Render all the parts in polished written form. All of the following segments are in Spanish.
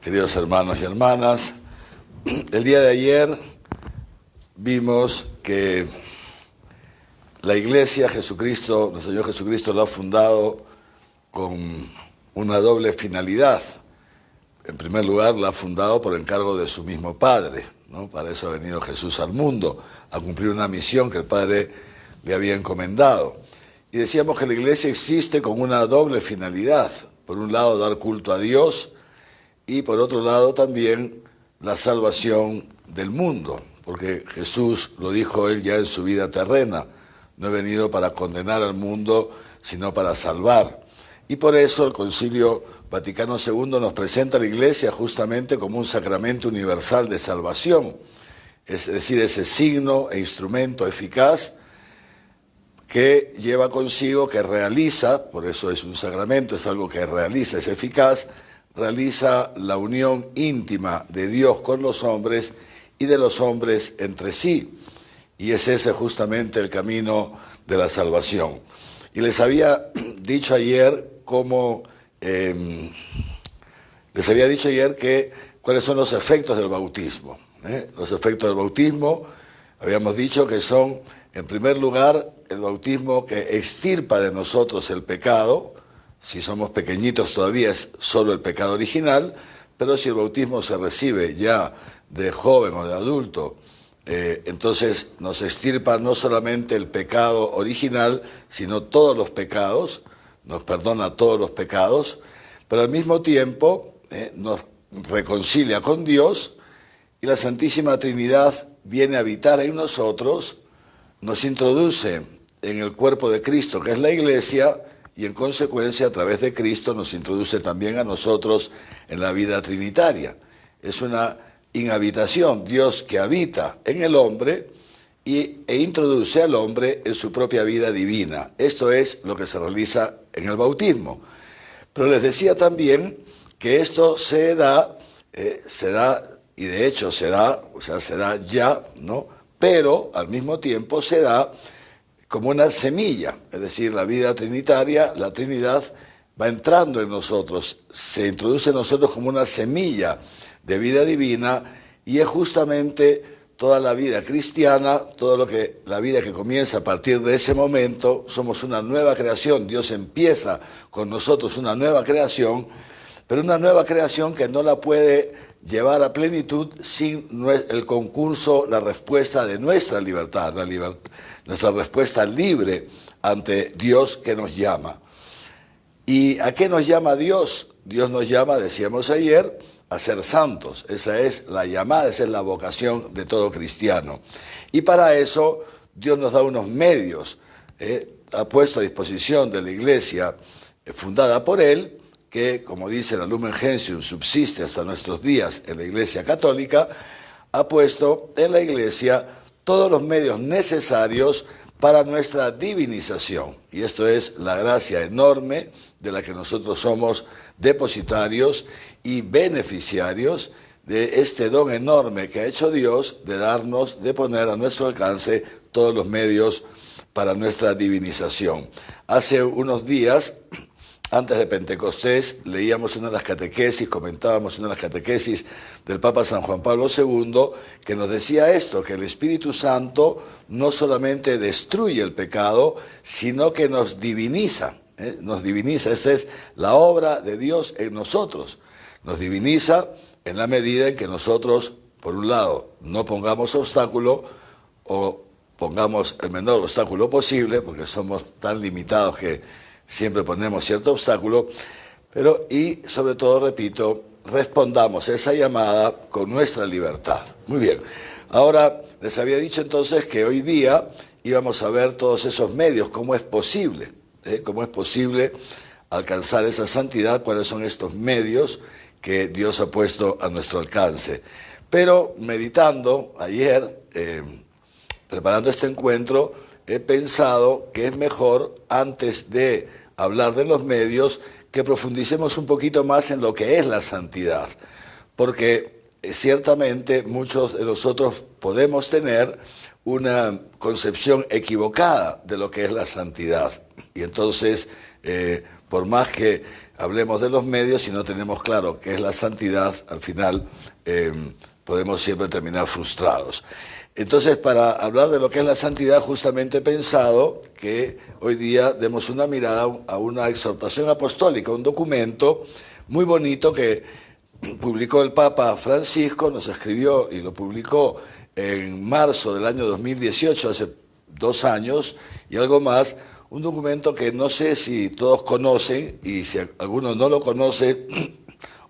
Queridos hermanos y hermanas, el día de ayer vimos que la Iglesia, Jesucristo, nuestro Señor Jesucristo, lo ha fundado con una doble finalidad. En primer lugar, la ha fundado por encargo de su mismo Padre, ¿no? Para eso ha venido Jesús al mundo, a cumplir una misión que el Padre le había encomendado. Y decíamos que la Iglesia existe con una doble finalidad. Por un lado, dar culto a Dios, y por otro lado también la salvación del mundo, porque Jesús lo dijo él ya en su vida terrena: no he venido para condenar al mundo, sino para salvar. Y por eso el Concilio Vaticano II nos presenta a la Iglesia justamente como un sacramento universal de salvación, es decir, ese signo e instrumento eficaz que lleva consigo, que realiza, por eso es un sacramento, es algo que realiza, es eficaz, realiza la unión íntima de Dios con los hombres y de los hombres entre sí. Y es ese justamente el camino de la salvación. Y les había dicho ayer cuáles son los efectos del bautismo. Los efectos del bautismo, habíamos dicho que son, en primer lugar, el bautismo que extirpa de nosotros el pecado. Si somos pequeñitos todavía es solo el pecado original, pero si el bautismo se recibe ya de joven o de adulto, entonces nos extirpa no solamente el pecado original, sino todos los pecados, nos perdona todos los pecados, pero al mismo tiempo nos reconcilia con Dios, y la Santísima Trinidad viene a habitar en nosotros, nos introduce en el cuerpo de Cristo, que es la Iglesia, y en consecuencia, a través de Cristo, nos introduce también a nosotros en la vida trinitaria. Es una inhabitación, Dios que habita en el hombre e introduce al hombre en su propia vida divina. Esto es lo que se realiza en el bautismo. Pero les decía también que esto se da, y de hecho se da ya, ¿no? Pero al mismo tiempo se da como una semilla, es decir, la vida trinitaria, la Trinidad va entrando en nosotros, se introduce en nosotros como una semilla de vida divina, y es justamente toda la vida cristiana, la vida que comienza a partir de ese momento. Somos una nueva creación, Dios empieza con nosotros una nueva creación, pero una nueva creación que no la puede llevar a plenitud sin el concurso, la respuesta de nuestra libertad, nuestra respuesta libre ante Dios que nos llama. ¿Y a qué nos llama Dios? Dios nos llama, decíamos ayer, a ser santos. Esa es la llamada, esa es la vocación de todo cristiano. Y para eso Dios nos da unos medios, ha puesto a disposición de la Iglesia fundada por Él, que, como dice la Lumen Gentium, subsiste hasta nuestros días en la Iglesia Católica, ha puesto en la Iglesia todos los medios necesarios para nuestra divinización. Y esto es la gracia enorme de la que nosotros somos depositarios y beneficiarios, de este don enorme que ha hecho Dios de poner a nuestro alcance todos los medios para nuestra divinización. Hace unos días, antes de Pentecostés, leíamos una de las catequesis, comentábamos una de las catequesis del Papa San Juan Pablo II, que nos decía esto, que el Espíritu Santo no solamente destruye el pecado, sino que nos diviniza. Nos diviniza, esa es la obra de Dios en nosotros. Nos diviniza en la medida en que nosotros, por un lado, no pongamos obstáculo, o pongamos el menor obstáculo posible, porque somos tan limitados que siempre ponemos cierto obstáculo, y sobre todo, repito, respondamos a esa llamada con nuestra libertad. Muy bien, ahora les había dicho entonces que hoy día íbamos a ver todos esos medios, cómo es posible alcanzar esa santidad, cuáles son estos medios que Dios ha puesto a nuestro alcance. Pero meditando ayer, preparando este encuentro, he pensado que es mejor, antes de hablar de los medios, que profundicemos un poquito más en lo que es la santidad, porque ciertamente muchos de nosotros podemos tener una concepción equivocada de lo que es la santidad, y entonces por más que hablemos de los medios, si no tenemos claro qué es la santidad, al final podemos siempre terminar frustrados. Entonces, para hablar de lo que es la santidad, justamente he pensado que hoy día demos una mirada a una exhortación apostólica, un documento muy bonito que publicó el Papa Francisco, nos escribió y lo publicó en marzo del año 2018, hace 2 años y algo más, un documento que no sé si todos conocen, y si alguno no lo conoce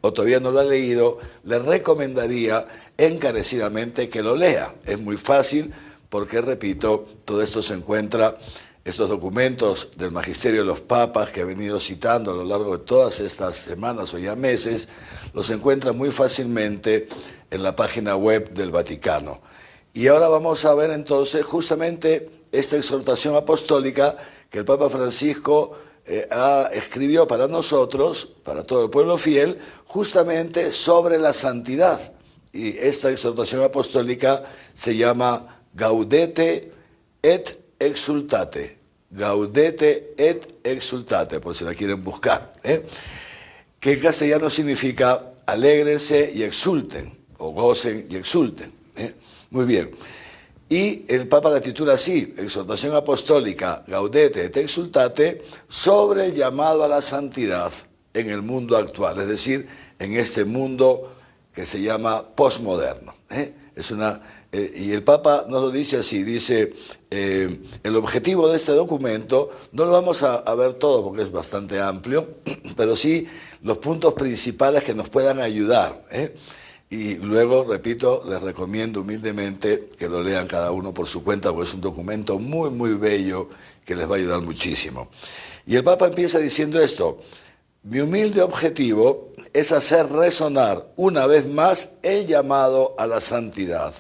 o todavía no lo ha leído, le recomendaría encarecidamente que lo lea. Es muy fácil porque, repito, todo esto se encuentra, estos documentos del magisterio de los papas que he venido citando a lo largo de todas estas semanas o ya meses, los encuentra muy fácilmente en la página web del Vaticano. Y ahora vamos a ver entonces justamente esta exhortación apostólica que el Papa Francisco escribió para nosotros, para todo el pueblo fiel, justamente sobre la santidad. Y esta exhortación apostólica se llama Gaudete et Exultate. Gaudete et Exultate, por si la quieren buscar. Que en castellano significa alégrense y exulten, o gocen y exulten. Muy bien. Y el Papa la titula así, Exhortación Apostólica, Gaudete et Exultate, sobre el llamado a la santidad en el mundo actual, es decir, en este mundo que se llama posmoderno. Y el Papa nos lo dice así, dice, el objetivo de este documento, no lo vamos a ver todo porque es bastante amplio, pero sí los puntos principales que nos puedan ayudar. Y luego, repito, les recomiendo humildemente que lo lean cada uno por su cuenta, porque es un documento muy, muy bello que les va a ayudar muchísimo. Y el Papa empieza diciendo esto: mi humilde objetivo es hacer resonar una vez más el llamado a la santidad,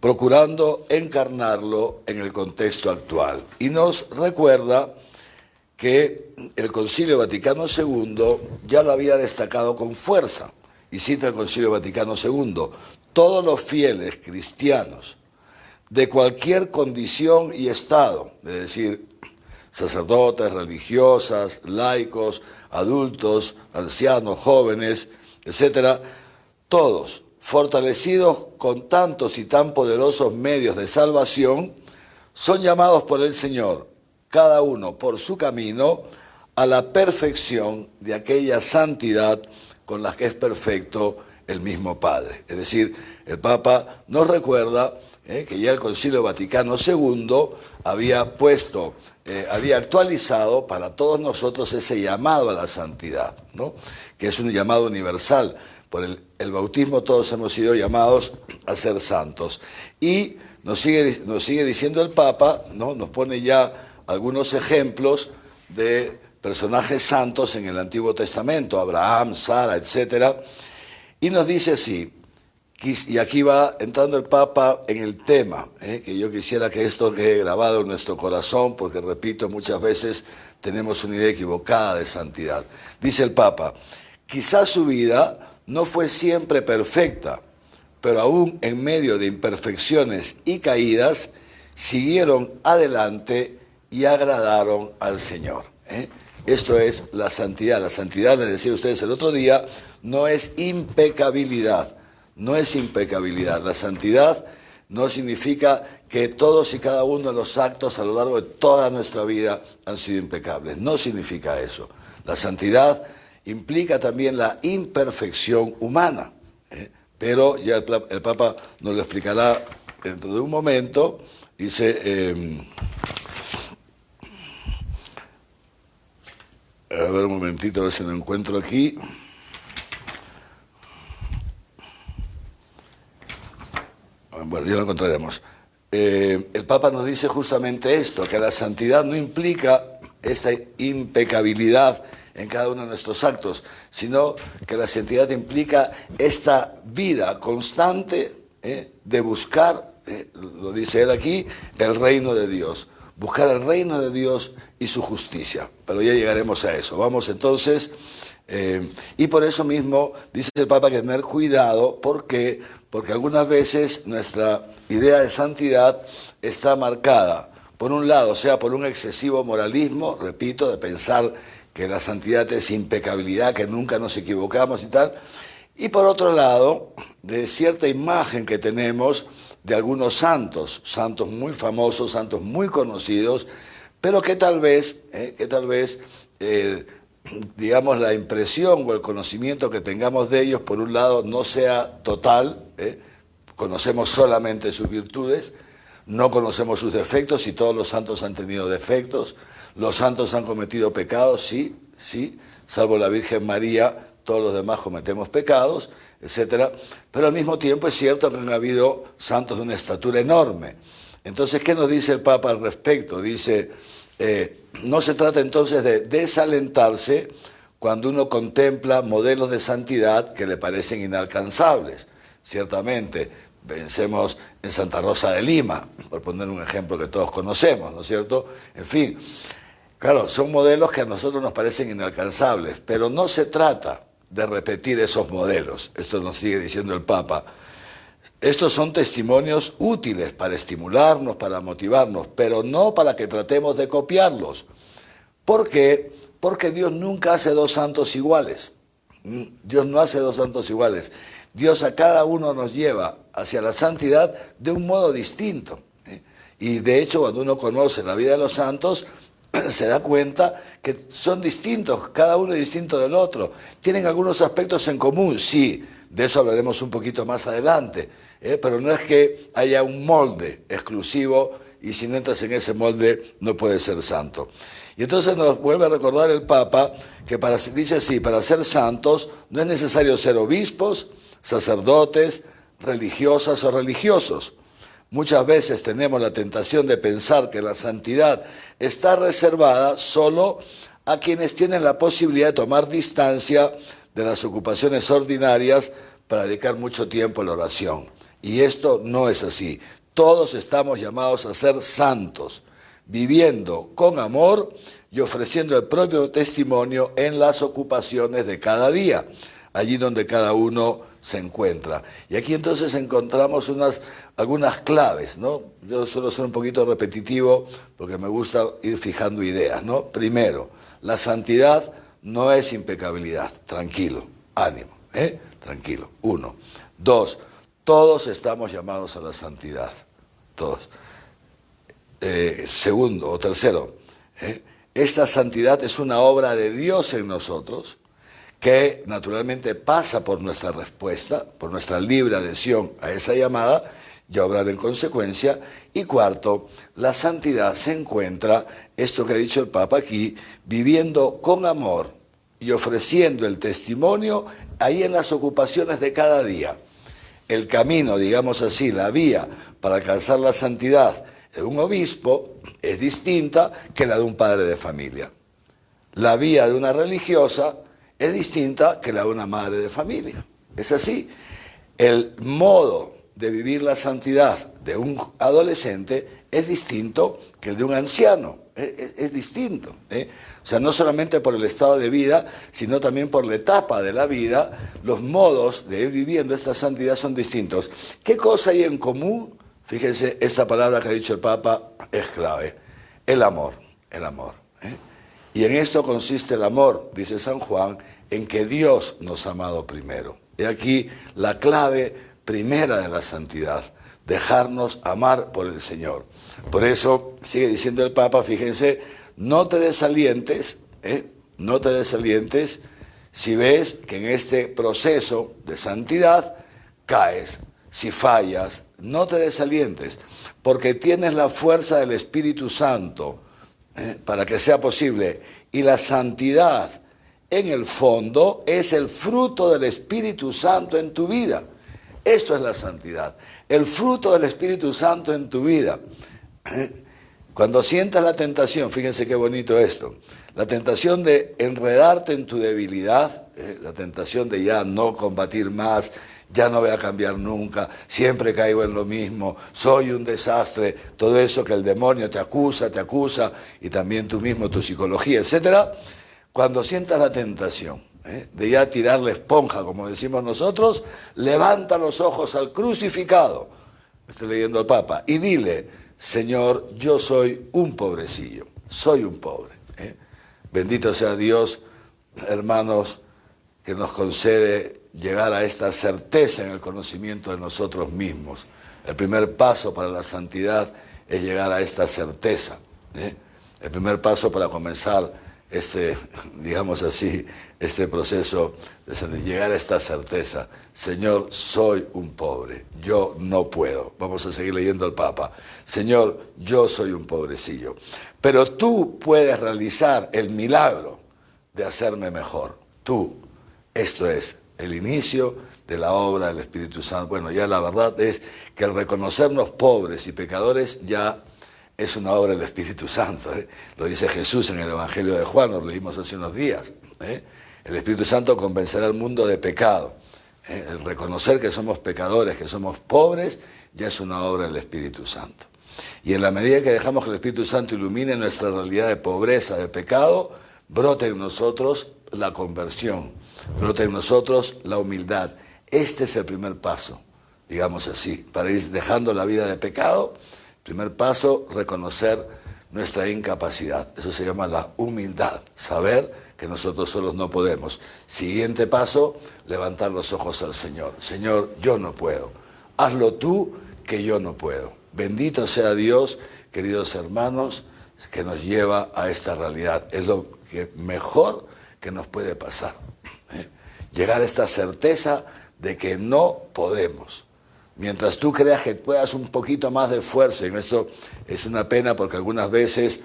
procurando encarnarlo en el contexto actual. Y nos recuerda que el Concilio Vaticano II ya lo había destacado con fuerza. Y cita el Concilio Vaticano II, todos los fieles cristianos de cualquier condición y estado, es decir, sacerdotes, religiosas, laicos, adultos, ancianos, jóvenes, etcétera, todos fortalecidos con tantos y tan poderosos medios de salvación, son llamados por el Señor, cada uno por su camino, a la perfección de aquella santidad con la que es perfecto el mismo Padre. Es decir, el Papa nos recuerda que ya el Concilio Vaticano II había puesto, había actualizado para todos nosotros ese llamado a la santidad, ¿no? Que es un llamado universal. Por el bautismo todos hemos sido llamados a ser santos. Y nos sigue diciendo el Papa, ¿no? Nos pone ya algunos ejemplos de personajes santos en el Antiguo Testamento, Abraham, Sara, etc. Y nos dice así, y aquí va entrando el Papa en el tema, que yo quisiera que esto quede grabado en nuestro corazón, porque repito, muchas veces tenemos una idea equivocada de santidad. Dice el Papa, quizás su vida no fue siempre perfecta, pero aún en medio de imperfecciones y caídas, siguieron adelante y agradaron al Señor. Esto es la santidad. La santidad, les decía a ustedes el otro día, no es impecabilidad. No es impecabilidad. La santidad no significa que todos y cada uno de los actos a lo largo de toda nuestra vida han sido impecables. No significa eso. La santidad implica también la imperfección humana. Pero ya el Papa nos lo explicará dentro de un momento. Dice... a ver un momentito, a ver si lo encuentro aquí. Bueno, ya lo encontraremos. El Papa nos dice justamente esto, que la santidad no implica esta impecabilidad en cada uno de nuestros actos, sino que la santidad implica esta vida constante de buscar, lo dice él aquí, el reino de Dios. Buscar el reino de Dios y su justicia. Pero ya llegaremos a eso. Vamos entonces, y por eso mismo dice el Papa que tener cuidado. ¿Por qué? Porque algunas veces nuestra idea de santidad está marcada, por un lado, sea por un excesivo moralismo, repito, de pensar que la santidad es impecabilidad, que nunca nos equivocamos y tal. Y por otro lado, de cierta imagen que tenemos de algunos santos, santos muy famosos, santos muy conocidos, pero que tal vez, digamos, la impresión o el conocimiento que tengamos de ellos, por un lado, no sea total, conocemos solamente sus virtudes, no conocemos sus defectos, y todos los santos han tenido defectos, los santos han cometido pecados, sí, salvo la Virgen María, todos los demás cometemos pecados, etcétera, pero al mismo tiempo es cierto que han habido santos de una estatura enorme. Entonces, ¿qué nos dice el Papa al respecto? Dice, no se trata entonces de desalentarse cuando uno contempla modelos de santidad que le parecen inalcanzables. Ciertamente, pensemos en Santa Rosa de Lima, por poner un ejemplo que todos conocemos, ¿no es cierto? En fin, claro, son modelos que a nosotros nos parecen inalcanzables, pero no se trata de repetir esos modelos. Esto nos sigue diciendo el Papa. Estos son testimonios útiles para estimularnos, para motivarnos, pero no para que tratemos de copiarlos. ¿Por qué? Porque Dios nunca hace dos santos iguales. Dios no hace dos santos iguales. Dios a cada uno nos lleva hacia la santidad de un modo distinto. Y de hecho, cuando uno conoce la vida de los santos, se da cuenta que son distintos, cada uno es distinto del otro. ¿Tienen algunos aspectos en común? Sí, de eso hablaremos un poquito más adelante. Pero no es que haya un molde exclusivo y si no entras en ese molde no puedes ser santo. Y entonces nos vuelve a recordar el Papa que dice así, para ser santos no es necesario ser obispos, sacerdotes, religiosas o religiosos. Muchas veces tenemos la tentación de pensar que la santidad está reservada solo a quienes tienen la posibilidad de tomar distancia de las ocupaciones ordinarias para dedicar mucho tiempo a la oración. Y esto no es así. Todos estamos llamados a ser santos, viviendo con amor y ofreciendo el propio testimonio en las ocupaciones de cada día, allí donde cada uno se encuentra. Y aquí entonces encontramos algunas claves, ¿no? Yo suelo ser un poquito repetitivo porque me gusta ir fijando ideas, ¿no? Primero, la santidad no es impecabilidad. Tranquilo, ánimo, tranquilo. 1. 2, todos estamos llamados a la santidad. Todos. Segundo o tercero, esta santidad es una obra de Dios en nosotros, que naturalmente pasa por nuestra respuesta, por nuestra libre adhesión a esa llamada, y obrar en consecuencia. Y cuarto, la santidad se encuentra, esto que ha dicho el Papa aquí, viviendo con amor y ofreciendo el testimonio ahí en las ocupaciones de cada día. El camino, digamos así, la vía para alcanzar la santidad de un obispo es distinta que la de un padre de familia. La vía de una religiosa es distinta que la de una madre de familia. Es así. El modo de vivir la santidad de un adolescente es distinto que el de un anciano. Es distinto. O sea, no solamente por el estado de vida, sino también por la etapa de la vida, los modos de ir viviendo esta santidad son distintos. ¿Qué cosa hay en común? Fíjense, esta palabra que ha dicho el Papa es clave. El amor, el amor. Y en esto consiste el amor, dice San Juan, en que Dios nos ha amado primero. Y aquí la clave primera de la santidad, dejarnos amar por el Señor. Por eso, sigue diciendo el Papa, fíjense, no te desalientes, no te desalientes si ves que en este proceso de santidad caes, si fallas, no te desalientes, porque tienes la fuerza del Espíritu Santo para que sea posible. Y la santidad, en el fondo, es el fruto del Espíritu Santo en tu vida. Esto es la santidad, el fruto del Espíritu Santo en tu vida. Cuando sientas la tentación, fíjense qué bonito esto, la tentación de enredarte en tu debilidad, la tentación de ya no combatir más, ya no voy a cambiar nunca, siempre caigo en lo mismo, soy un desastre, todo eso que el demonio te acusa, y también tú mismo, tu psicología, etcétera. Cuando sientas la tentación de ya tirar la esponja, como decimos nosotros, levanta los ojos al crucificado, estoy leyendo al Papa, y dile, Señor, yo soy un pobrecillo, soy un pobre. Bendito sea Dios, hermanos, que nos concede llegar a esta certeza en el conocimiento de nosotros mismos. El primer paso para la santidad es llegar a esta certeza, ¿eh? El primer paso para comenzar digamos así, este proceso de llegar a esta certeza. Señor, soy un pobre, yo no puedo. Vamos a seguir leyendo al Papa. Señor, yo soy un pobrecillo, pero tú puedes realizar el milagro de hacerme mejor. Tú, esto es el inicio de la obra del Espíritu Santo. Bueno, ya la verdad es que el reconocernos pobres y pecadores ya es una obra del Espíritu Santo, ¿eh? Lo dice Jesús en el Evangelio de Juan, lo leímos hace unos días, ¿eh? El Espíritu Santo convencerá al mundo de pecado, ¿eh? El reconocer que somos pecadores, que somos pobres, ya es una obra del Espíritu Santo. Y en la medida que dejamos que el Espíritu Santo ilumine nuestra realidad de pobreza, de pecado, brota en nosotros la conversión, brota en nosotros la humildad. Este es el primer paso, digamos así, para ir dejando la vida de pecado. Primer paso, reconocer nuestra incapacidad. Eso se llama la humildad, saber que nosotros solos no podemos. Siguiente paso, levantar los ojos al Señor. Señor, yo no puedo. Hazlo tú, que yo no puedo. Bendito sea Dios, queridos hermanos, que nos lleva a esta realidad. Es lo mejor que nos puede pasar, ¿eh? Llegar a esta certeza de que no podemos. Mientras tú creas que puedas un poquito más de esfuerzo, y esto es una pena porque algunas veces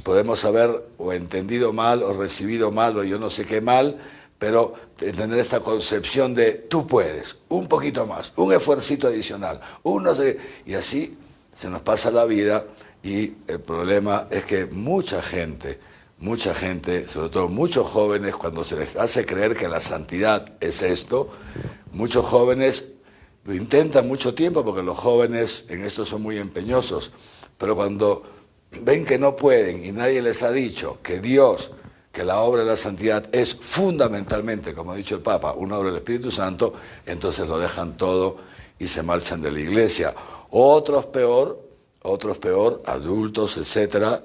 podemos haber o entendido mal o recibido mal o yo no sé qué mal, pero tener esta concepción de tú puedes, un poquito más, un esfuercito adicional, y así se nos pasa la vida y el problema es que mucha gente, sobre todo muchos jóvenes, cuando se les hace creer que la santidad es esto, muchos jóvenes lo intentan mucho tiempo porque los jóvenes en esto son muy empeñosos, pero cuando ven que no pueden y nadie les ha dicho que Dios, que la obra de la santidad es fundamentalmente, como ha dicho el Papa, una obra del Espíritu Santo, entonces lo dejan todo y se marchan de la iglesia. Otros peor, adultos, etcétera,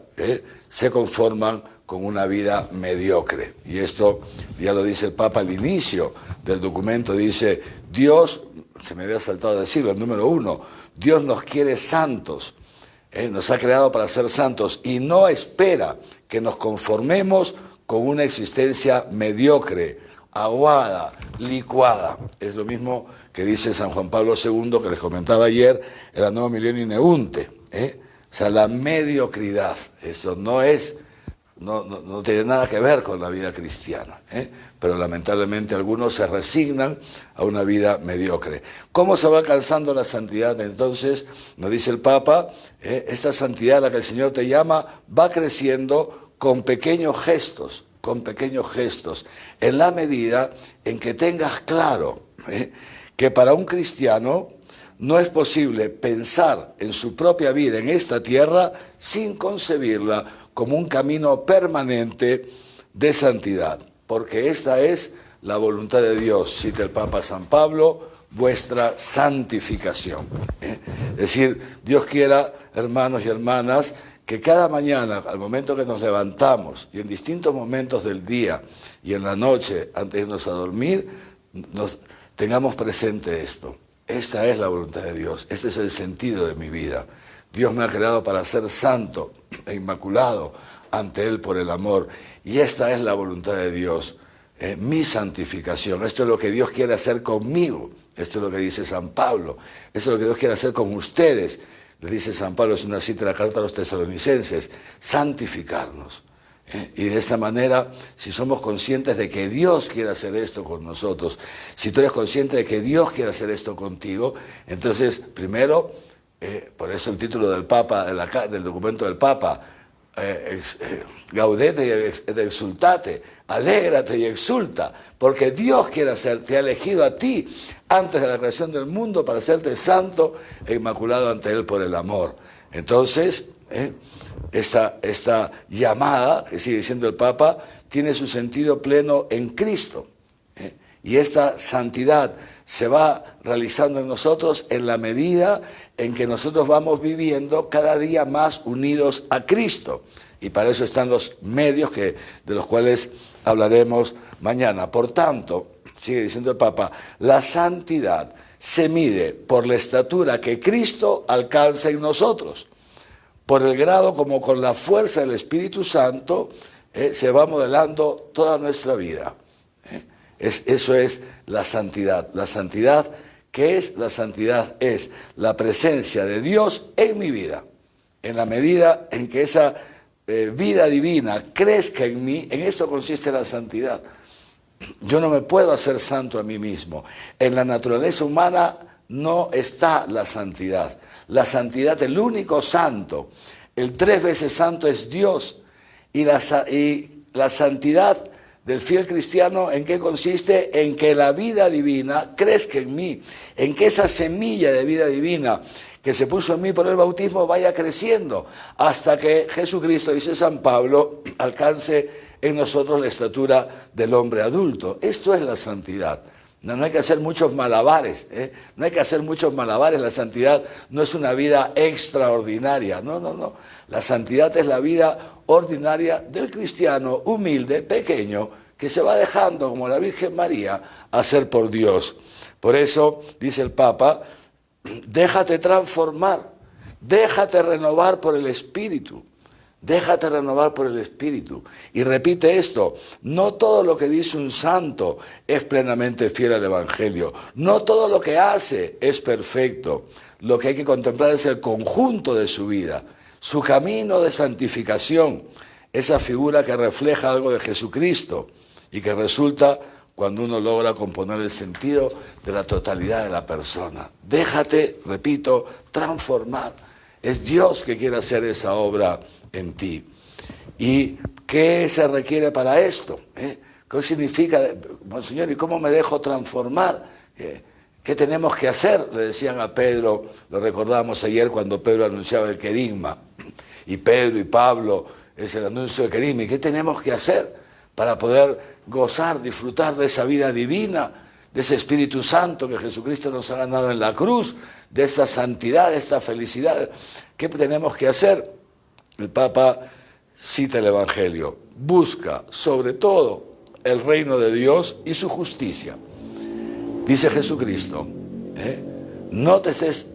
se conforman con una vida mediocre. Y esto ya lo dice el Papa al inicio del documento, dice, Dios, se me había saltado decirlo, el número 1, Dios nos quiere santos, nos ha creado para ser santos y no espera que nos conformemos con una existencia mediocre, aguada, licuada. Es lo mismo que dice San Juan Pablo II, que les comentaba ayer, en la Nueva Milenio Ineunte, o sea, la mediocridad, eso no tiene nada que ver con la vida cristiana, pero lamentablemente algunos se resignan a una vida mediocre. ¿Cómo se va alcanzando la santidad? Entonces, nos dice el Papa, esta santidad a la que el Señor te llama va creciendo con pequeños gestos, en la medida en que tengas claro que para un cristiano no es posible pensar en su propia vida en esta tierra sin concebirla como un camino permanente de santidad, porque esta es la voluntad de Dios, cita el Papa San Pablo, vuestra santificación. Es decir, Dios quiera, hermanos y hermanas, que cada mañana, al momento que nos levantamos, y en distintos momentos del día y en la noche, antes de irnos a dormir, tengamos presente esto. Esta es la voluntad de Dios, este es el sentido de mi vida. Dios me ha creado para ser santo e inmaculado ante Él por el amor. Y esta es la voluntad de Dios, mi santificación. Esto es lo que Dios quiere hacer conmigo. Esto es lo que dice San Pablo. Esto es lo que Dios quiere hacer con ustedes. Le dice San Pablo, es una cita de la carta a los tesalonicenses, santificarnos. Y de esta manera, si somos conscientes de que Dios quiere hacer esto con nosotros, si tú eres consciente de que Dios quiere hacer esto contigo, entonces, primero, por eso el título del Papa, del documento del Papa, gaudete y exultate, alégrate y exulta, porque Dios te ha elegido a ti antes de la creación del mundo para hacerte santo e inmaculado ante Él por el amor. Entonces, esta llamada, que sigue diciendo el Papa, tiene su sentido pleno en Cristo. Y esta santidad se va realizando en nosotros en la medida en que nosotros vamos viviendo cada día más unidos a Cristo. Y para eso están los medios de los cuales hablaremos mañana. Por tanto, sigue diciendo el Papa, la santidad se mide por la estatura que Cristo alcanza en nosotros. Por el grado como con la fuerza del Espíritu Santo se va modelando toda nuestra vida. Eso es la santidad. La santidad, ¿qué es? La santidad es la presencia de Dios en mi vida. En la medida en que esa vida divina crezca en mí, en esto consiste la santidad. Yo no me puedo hacer santo a mí mismo. En la naturaleza humana no está la santidad. La santidad, el único santo, el 3 veces santo es Dios. Y la santidad del fiel cristiano, ¿en qué consiste? En que la vida divina crezca en mí, en que esa semilla de vida divina que se puso en mí por el bautismo vaya creciendo, hasta que Jesucristo, dice San Pablo, alcance en nosotros la estatura del hombre adulto. Esto es la santidad. No hay que hacer muchos malabares, no hay que hacer muchos malabares. La santidad no es una vida extraordinaria, no. La santidad es la vida ordinaria del cristiano humilde, pequeño, que se va dejando, como la Virgen María, hacer por Dios. Por eso, dice el Papa, déjate transformar, déjate renovar por el Espíritu. Déjate renovar por el Espíritu. Y repite esto, no todo lo que dice un santo es plenamente fiel al Evangelio. No todo lo que hace es perfecto. Lo que hay que contemplar es el conjunto de su vida, su camino de santificación, esa figura que refleja algo de Jesucristo y que resulta cuando uno logra componer el sentido de la totalidad de la persona. Déjate, repito, transformar. Es Dios que quiere hacer esa obra en ti. ¿Y qué se requiere para esto? ¿Qué significa, Monseñor, y cómo me dejo transformar? ¿Qué tenemos que hacer? Le decían a Pedro, lo recordamos ayer cuando Pedro anunciaba el querigma, y Pedro y Pablo es el anuncio del querigma. ¿Y qué tenemos que hacer para poder gozar, disfrutar de esa vida divina, de ese Espíritu Santo que Jesucristo nos ha ganado en la cruz, de esta santidad, de esta felicidad? ¿Qué tenemos que hacer? El Papa cita el Evangelio. Busca, sobre todo, el reino de Dios y su justicia. Dice Jesucristo, no te estés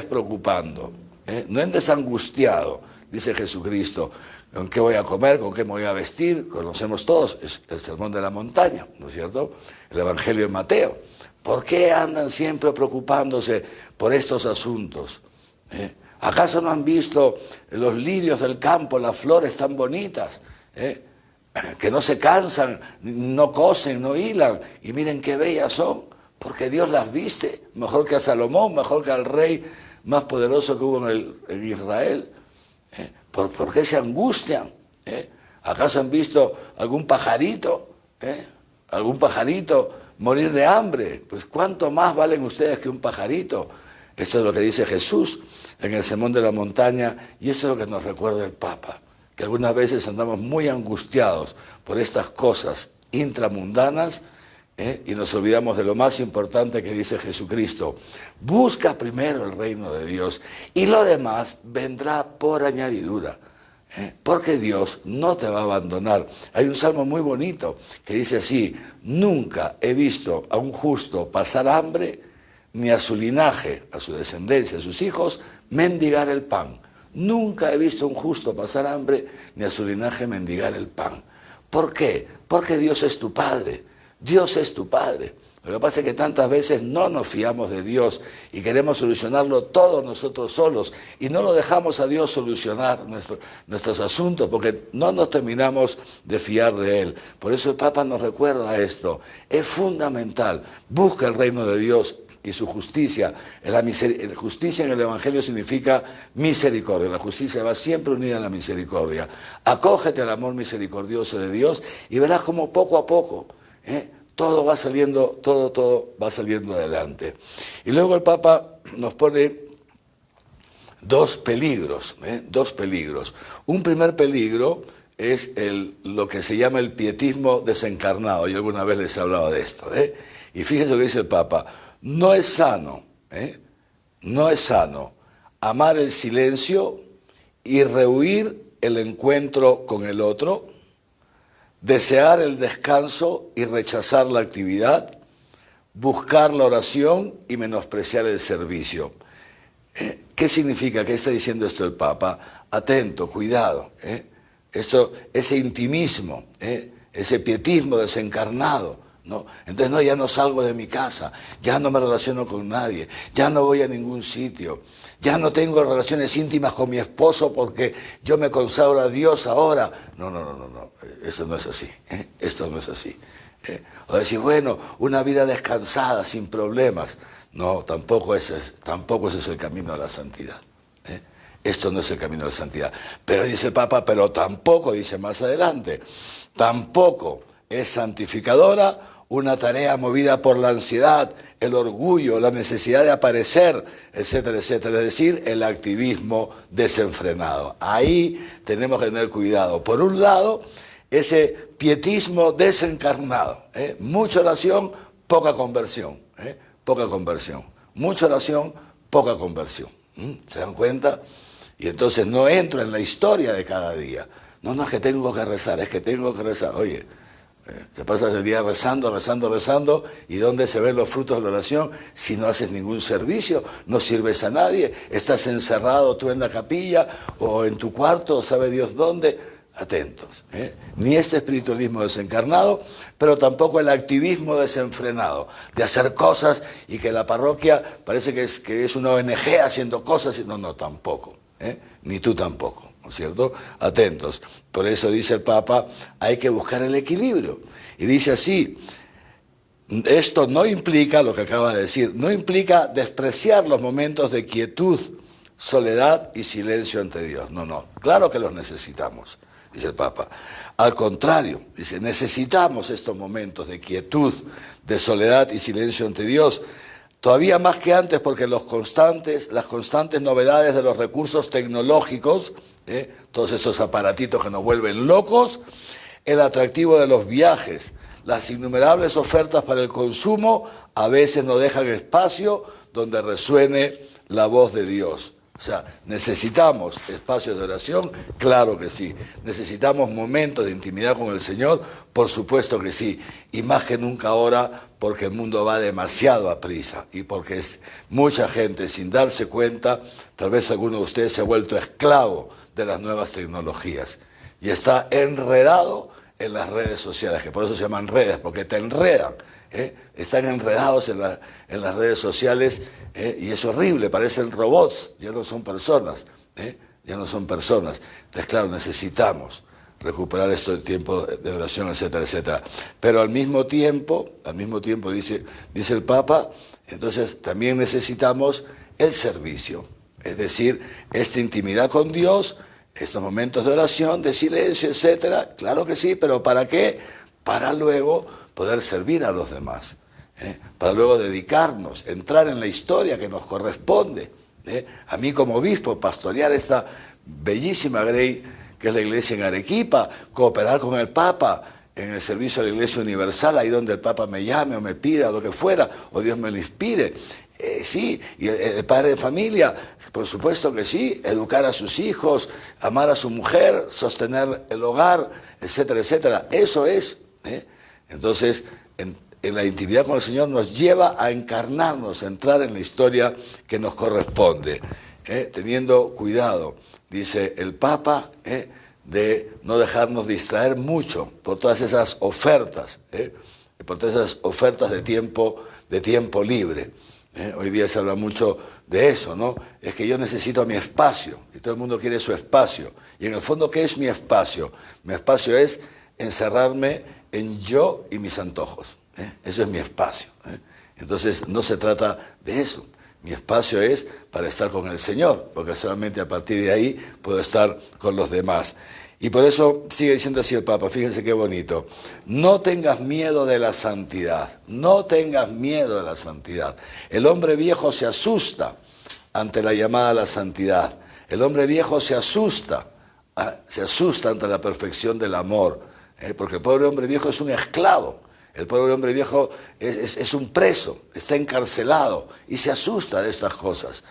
preocupando, no andes angustiado, dice Jesucristo, ¿con qué voy a comer? ¿Con qué me voy a vestir? Conocemos todos, es el Sermón de la Montaña, ¿no es cierto? El Evangelio de Mateo. ¿Por qué andan siempre preocupándose por estos asuntos? ¿Acaso no han visto los lirios del campo, las flores tan bonitas, que no se cansan, no cosen, no hilan, y miren qué bellas son, porque Dios las viste, mejor que a Salomón, mejor que al rey más poderoso que hubo en Israel? ¿Por qué se angustian? ¿Acaso han visto algún pajarito morir de hambre? Pues ¿cuánto más valen ustedes que un pajarito? Esto es lo que dice Jesús en el Sermón de la Montaña, y eso es lo que nos recuerda el Papa, que algunas veces andamos muy angustiados por estas cosas intramundanas, y nos olvidamos de lo más importante que dice Jesucristo. Busca primero el reino de Dios y lo demás vendrá por añadidura, porque Dios no te va a abandonar. Hay un salmo muy bonito que dice así: nunca he visto a un justo pasar hambre, ni a su linaje, a su descendencia, a sus hijos, mendigar el pan. Nunca he visto a un justo pasar hambre, ni a su linaje mendigar el pan. ¿Por qué? Porque Dios es tu Padre. Dios es tu Padre. Lo que pasa es que tantas veces no nos fiamos de Dios y queremos solucionarlo todo nosotros solos y no lo dejamos a Dios solucionar nuestros asuntos porque no nos terminamos de fiar de Él. Por eso el Papa nos recuerda esto. Es fundamental. Busca el reino de Dios y su justicia. La justicia en el Evangelio significa misericordia. La justicia va siempre unida a la misericordia. Acógete al amor misericordioso de Dios y verás cómo poco a poco todo va saliendo, todo va saliendo adelante. Y luego el Papa nos pone dos peligros. Un primer peligro es lo que se llama el pietismo desencarnado. Yo alguna vez les he hablado de esto. Y fíjense lo que dice el Papa. No es sano no es sano amar el silencio y rehuir el encuentro con el otro, desear el descanso y rechazar la actividad, buscar la oración y menospreciar el servicio. ¿Qué significa? ¿Qué está diciendo esto el Papa? Atento, cuidado. Ese intimismo, ese pietismo desencarnado, ¿no? Entonces, no, ya no salgo de mi casa, ya no me relaciono con nadie, ya no voy a ningún sitio, ya no tengo relaciones íntimas con mi esposo porque yo me consagro a Dios ahora. No, eso no es así, esto no es así. O decir, bueno, una vida descansada, sin problemas. No, tampoco ese es el camino a la santidad. Esto no es el camino a la santidad. Pero dice el Papa, pero tampoco, dice más adelante, tampoco es santificadora una tarea movida por la ansiedad, el orgullo, la necesidad de aparecer, etcétera, etcétera. Es decir, el activismo desenfrenado. Ahí tenemos que tener cuidado. Por un lado, ese pietismo desencarnado. Mucha oración, poca conversión. Poca conversión. Mucha oración, poca conversión. ¿Se dan cuenta? Y entonces no entro en la historia de cada día. No es que tengo que rezar, es que tengo que rezar. Oye, te pasas el día rezando, ¿y dónde se ven los frutos de la oración? Si no haces ningún servicio, no sirves a nadie, estás encerrado tú en la capilla o en tu cuarto, sabe Dios dónde. Atentos. Ni este espiritualismo desencarnado, pero tampoco el activismo desenfrenado, de hacer cosas y que la parroquia parece que es una ONG haciendo cosas. No, tampoco. Ni tú tampoco. ¿No es cierto? Atentos. Por eso dice el Papa, hay que buscar el equilibrio. Y dice así, esto no implica, lo que acaba de decir, no implica despreciar los momentos de quietud, soledad y silencio ante Dios. No, claro que los necesitamos, dice el Papa. Al contrario, dice, necesitamos estos momentos de quietud, de soledad y silencio ante Dios, todavía más que antes, porque las constantes novedades de los recursos tecnológicos, todos estos aparatitos que nos vuelven locos, el atractivo de los viajes, las innumerables ofertas para el consumo, a veces no dejan espacio donde resuene la voz de Dios. O sea, ¿necesitamos espacios de oración? Claro que sí. ¿Necesitamos momentos de intimidad con el Señor? Por supuesto que sí. Y más que nunca ahora, porque el mundo va demasiado a prisa y porque es mucha gente, sin darse cuenta, tal vez alguno de ustedes se ha vuelto esclavo de las nuevas tecnologías y está enredado en las redes sociales, que por eso se llaman redes, porque te enredan. Están enredados en las redes sociales y es horrible, parecen robots, ya no son personas, ya no son personas. Entonces, claro, necesitamos recuperar esto del tiempo de oración, etcétera, etcétera. Pero al mismo tiempo dice el Papa, entonces también necesitamos el servicio, es decir, esta intimidad con Dios, estos momentos de oración, de silencio, etcétera. Claro que sí, pero ¿para qué? Para luego poder servir a los demás, para luego dedicarnos, entrar en la historia que nos corresponde. A mí como obispo, pastorear esta bellísima grey que es la iglesia en Arequipa, cooperar con el Papa en el servicio a la Iglesia Universal, ahí donde el Papa me llame o me pida, lo que fuera, o Dios me lo inspire. Sí, y el padre de familia, por supuesto que sí, educar a sus hijos, amar a su mujer, sostener el hogar, etcétera, etcétera. Eso es. Entonces, en la intimidad con el Señor nos lleva a encarnarnos, a entrar en la historia que nos corresponde, teniendo cuidado, dice el Papa, de no dejarnos distraer mucho por todas esas ofertas, por todas esas ofertas de tiempo libre. Hoy día se habla mucho de eso, ¿no? Es que yo necesito mi espacio, y todo el mundo quiere su espacio. Y en el fondo, ¿qué es mi espacio? Mi espacio es encerrarme en yo y mis antojos. Eso es mi espacio. Entonces, no se trata de eso. Mi espacio es para estar con el Señor, porque solamente a partir de ahí puedo estar con los demás. Y por eso sigue diciendo así el Papa, fíjense qué bonito. No tengas miedo de la santidad, no tengas miedo de la santidad. El hombre viejo se asusta ante la llamada a la santidad. El hombre viejo se asusta ante la perfección del amor, porque el pobre hombre viejo es un esclavo. El pobre hombre viejo es un preso, está encarcelado y se asusta de estas cosas.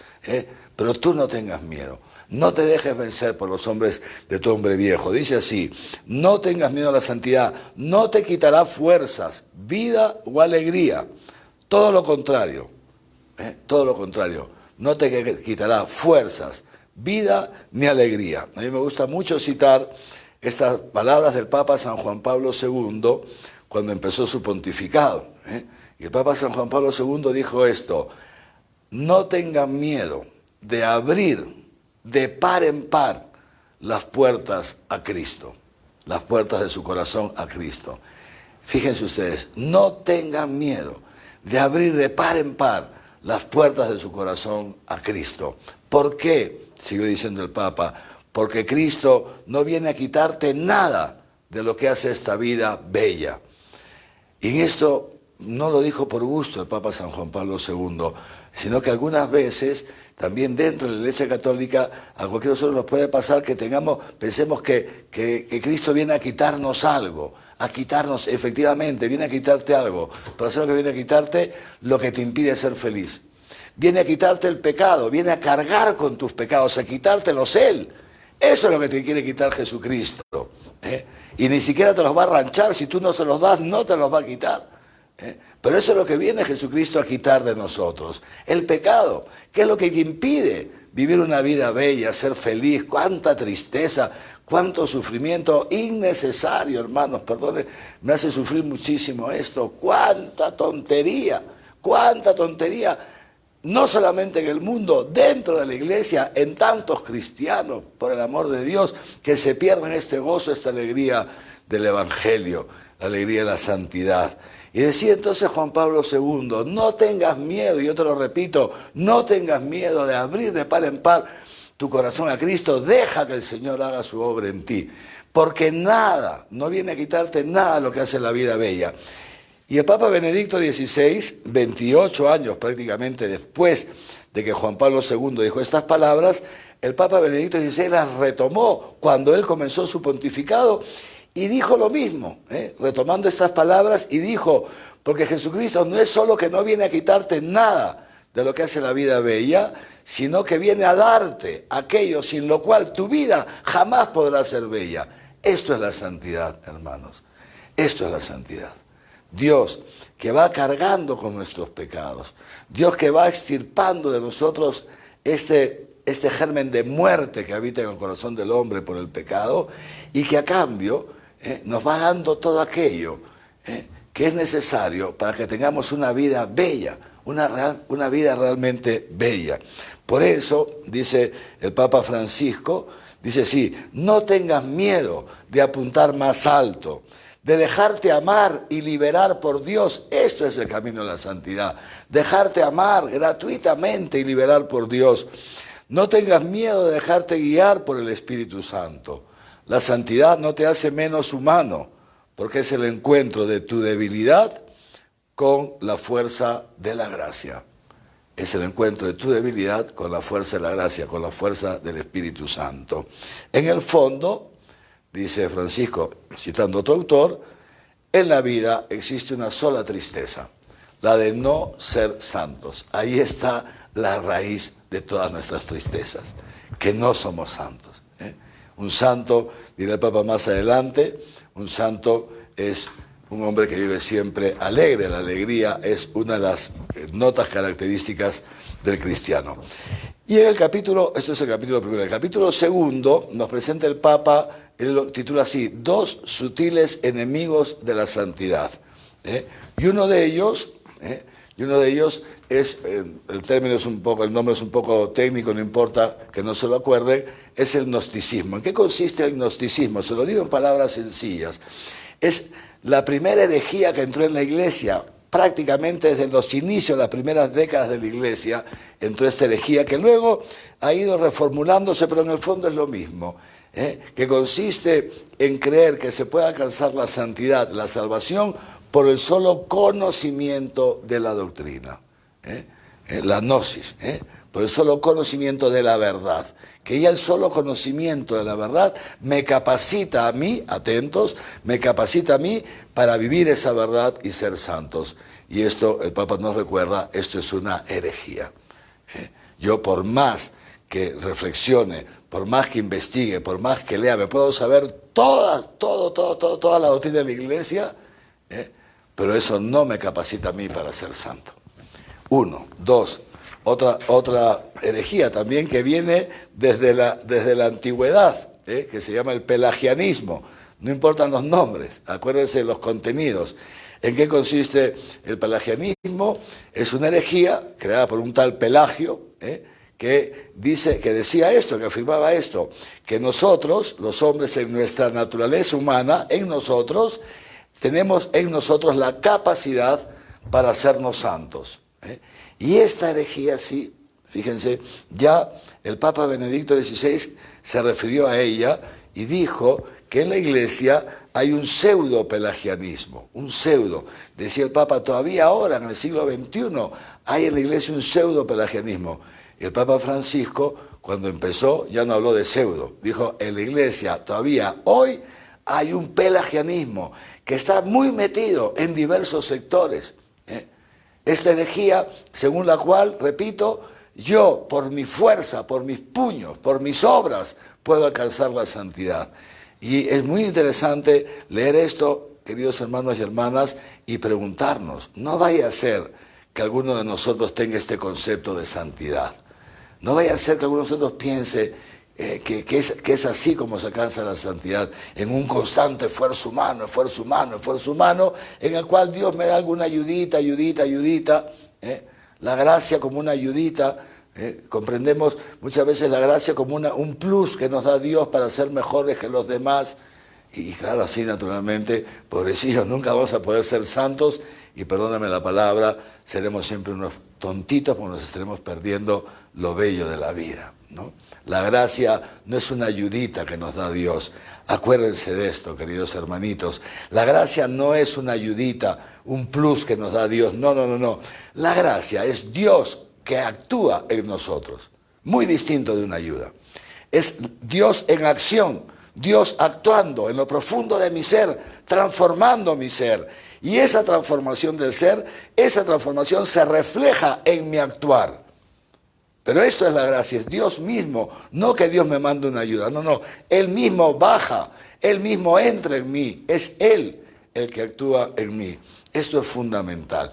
Pero tú no tengas miedo. No te dejes vencer por los hombres de tu hombre viejo. Dice así: no tengas miedo a la santidad, no te quitará fuerzas, vida o alegría. Todo lo contrario, todo lo contrario. No te quitará fuerzas, vida ni alegría. A mí me gusta mucho citar estas palabras del Papa San Juan Pablo II cuando empezó su pontificado. Y el Papa San Juan Pablo II dijo esto: no tengan miedo de abrir de par en par las puertas a Cristo, las puertas de su corazón a Cristo. Fíjense ustedes, no tengan miedo de abrir de par en par las puertas de su corazón a Cristo. ¿Por qué? Siguió diciendo el Papa: porque Cristo no viene a quitarte nada de lo que hace esta vida bella. Y en esto no lo dijo por gusto el Papa San Juan Pablo II, sino que algunas veces también dentro de la Iglesia Católica a cualquiera de nosotros nos puede pasar que pensemos que Cristo viene a quitarnos algo, a quitarnos, efectivamente, viene a quitarte algo, pero ¿sabes lo que viene a quitarte? Lo que te impide ser feliz. Viene a quitarte el pecado, viene a cargar con tus pecados, a quitártelos Él. Eso es lo que te quiere quitar Jesucristo. Y ni siquiera te los va a arranchar, si tú no se los das, no te los va a quitar. Pero eso es lo que viene Jesucristo a quitar de nosotros. El pecado, que es lo que te impide vivir una vida bella, ser feliz. Cuánta tristeza, cuánto sufrimiento innecesario, hermanos, perdone, me hace sufrir muchísimo esto. Cuánta tontería, no solamente en el mundo, dentro de la iglesia, en tantos cristianos, por el amor de Dios, que se pierden este gozo, esta alegría del Evangelio, la alegría de la santidad. Y decía entonces Juan Pablo II: no tengas miedo, y yo te lo repito, no tengas miedo de abrir de par en par tu corazón a Cristo, deja que el Señor haga su obra en ti, porque nada, no viene a quitarte nada lo que hace la vida bella. Y el Papa Benedicto XVI, 28 años prácticamente después de que Juan Pablo II dijo estas palabras, el Papa Benedicto XVI las retomó cuando él comenzó su pontificado y dijo lo mismo, retomando estas palabras, y dijo: porque Jesucristo no es solo que no viene a quitarte nada de lo que hace la vida bella, sino que viene a darte aquello sin lo cual tu vida jamás podrá ser bella. Esto es la santidad, hermanos, esto es la santidad. Dios que va cargando con nuestros pecados, Dios que va extirpando de nosotros este germen de muerte que habita en el corazón del hombre por el pecado, y que a cambio nos va dando todo aquello que es necesario para que tengamos una vida bella, una vida realmente bella. Por eso, dice el Papa Francisco, dice así: no tengas miedo de apuntar más alto, de dejarte amar y liberar por Dios. Esto es el camino de la santidad, dejarte amar gratuitamente y liberar por Dios. No tengas miedo de dejarte guiar por el Espíritu Santo. La santidad no te hace menos humano, porque es el encuentro de tu debilidad con la fuerza de la gracia. Es el encuentro de tu debilidad con la fuerza de la gracia, con la fuerza del Espíritu Santo. En el fondo, dice Francisco, citando otro autor, en la vida existe una sola tristeza, la de no ser santos. Ahí está la raíz de todas nuestras tristezas, que no somos santos. Un santo, dirá el Papa más adelante, un santo es un hombre que vive siempre alegre. La alegría es una de las notas características del cristiano. Y en el capítulo, esto es el capítulo primero, el capítulo segundo nos presenta el Papa, él lo titula así: dos sutiles enemigos de la santidad. Y uno de ellos es, el término es un poco, el nombre es un poco técnico, no importa que no se lo acuerden, es el gnosticismo. ¿En qué consiste el gnosticismo? Se lo digo en palabras sencillas. Es la primera herejía que entró en la Iglesia, prácticamente desde los inicios, las primeras décadas de la Iglesia, entró esta herejía que luego ha ido reformulándose, pero en el fondo es lo mismo, que consiste en creer que se puede alcanzar la santidad, la salvación, por el solo conocimiento de la doctrina, la gnosis, por el solo conocimiento de la verdad. Que ya el solo conocimiento de la verdad me capacita a mí, atentos, me capacita a mí para vivir esa verdad y ser santos. Y esto, el Papa nos recuerda, esto es una herejía. Yo por más que reflexione, por más que investigue, por más que lea, me puedo saber toda la doctrina de la Iglesia, pero eso no me capacita a mí para ser santo. Uno. Dos, otra herejía también que viene desde la antigüedad, que se llama el pelagianismo. No importan los nombres, acuérdense de los contenidos. ¿En qué consiste el pelagianismo? Es una herejía creada por un tal Pelagio, que decía esto, que afirmaba esto, que nosotros, los hombres en nuestra naturaleza humana, tenemos en nosotros la capacidad para hacernos santos. Y esta herejía, sí, fíjense, ya el Papa Benedicto XVI se refirió a ella y dijo que en la Iglesia hay un pseudo-pelagianismo, un pseudo. Decía el Papa, todavía ahora, en el siglo XXI, hay en la Iglesia un pseudo-pelagianismo. El Papa Francisco, cuando empezó, ya no habló de pseudo. Dijo, en la Iglesia todavía hoy hay un pelagianismo que está muy metido en diversos sectores. Esta herejía, según la cual, repito, yo por mi fuerza, por mis puños, por mis obras, puedo alcanzar la santidad. Y es muy interesante leer esto, queridos hermanos y hermanas, y preguntarnos, no vaya a ser que alguno de nosotros tenga este concepto de santidad. No vaya a ser que alguno de nosotros piense que es así como se alcanza la santidad, en un constante esfuerzo humano, en el cual Dios me da alguna ayudita, la gracia como una ayudita. Comprendemos muchas veces la gracia como un plus que nos da Dios para ser mejores que los demás. Y claro, así naturalmente, pobrecillos, nunca vamos a poder ser santos, y perdóname la palabra, seremos siempre unos tontitos porque nos estaremos perdiendo lo bello de la vida, ¿no? La gracia no es una ayudita que nos da Dios. Acuérdense de esto, queridos hermanitos. La gracia no es una ayudita, un plus que nos da Dios. No. La gracia es Dios que actúa en nosotros. Muy distinto de una ayuda. Es Dios en acción, Dios actuando en lo profundo de mi ser, transformando mi ser. Y esa transformación del ser, esa transformación se refleja en mi actuar. Pero esto es la gracia, es Dios mismo, no que Dios me mande una ayuda, no. Él mismo baja, Él mismo entra en mí, es Él el que actúa en mí. Esto es fundamental.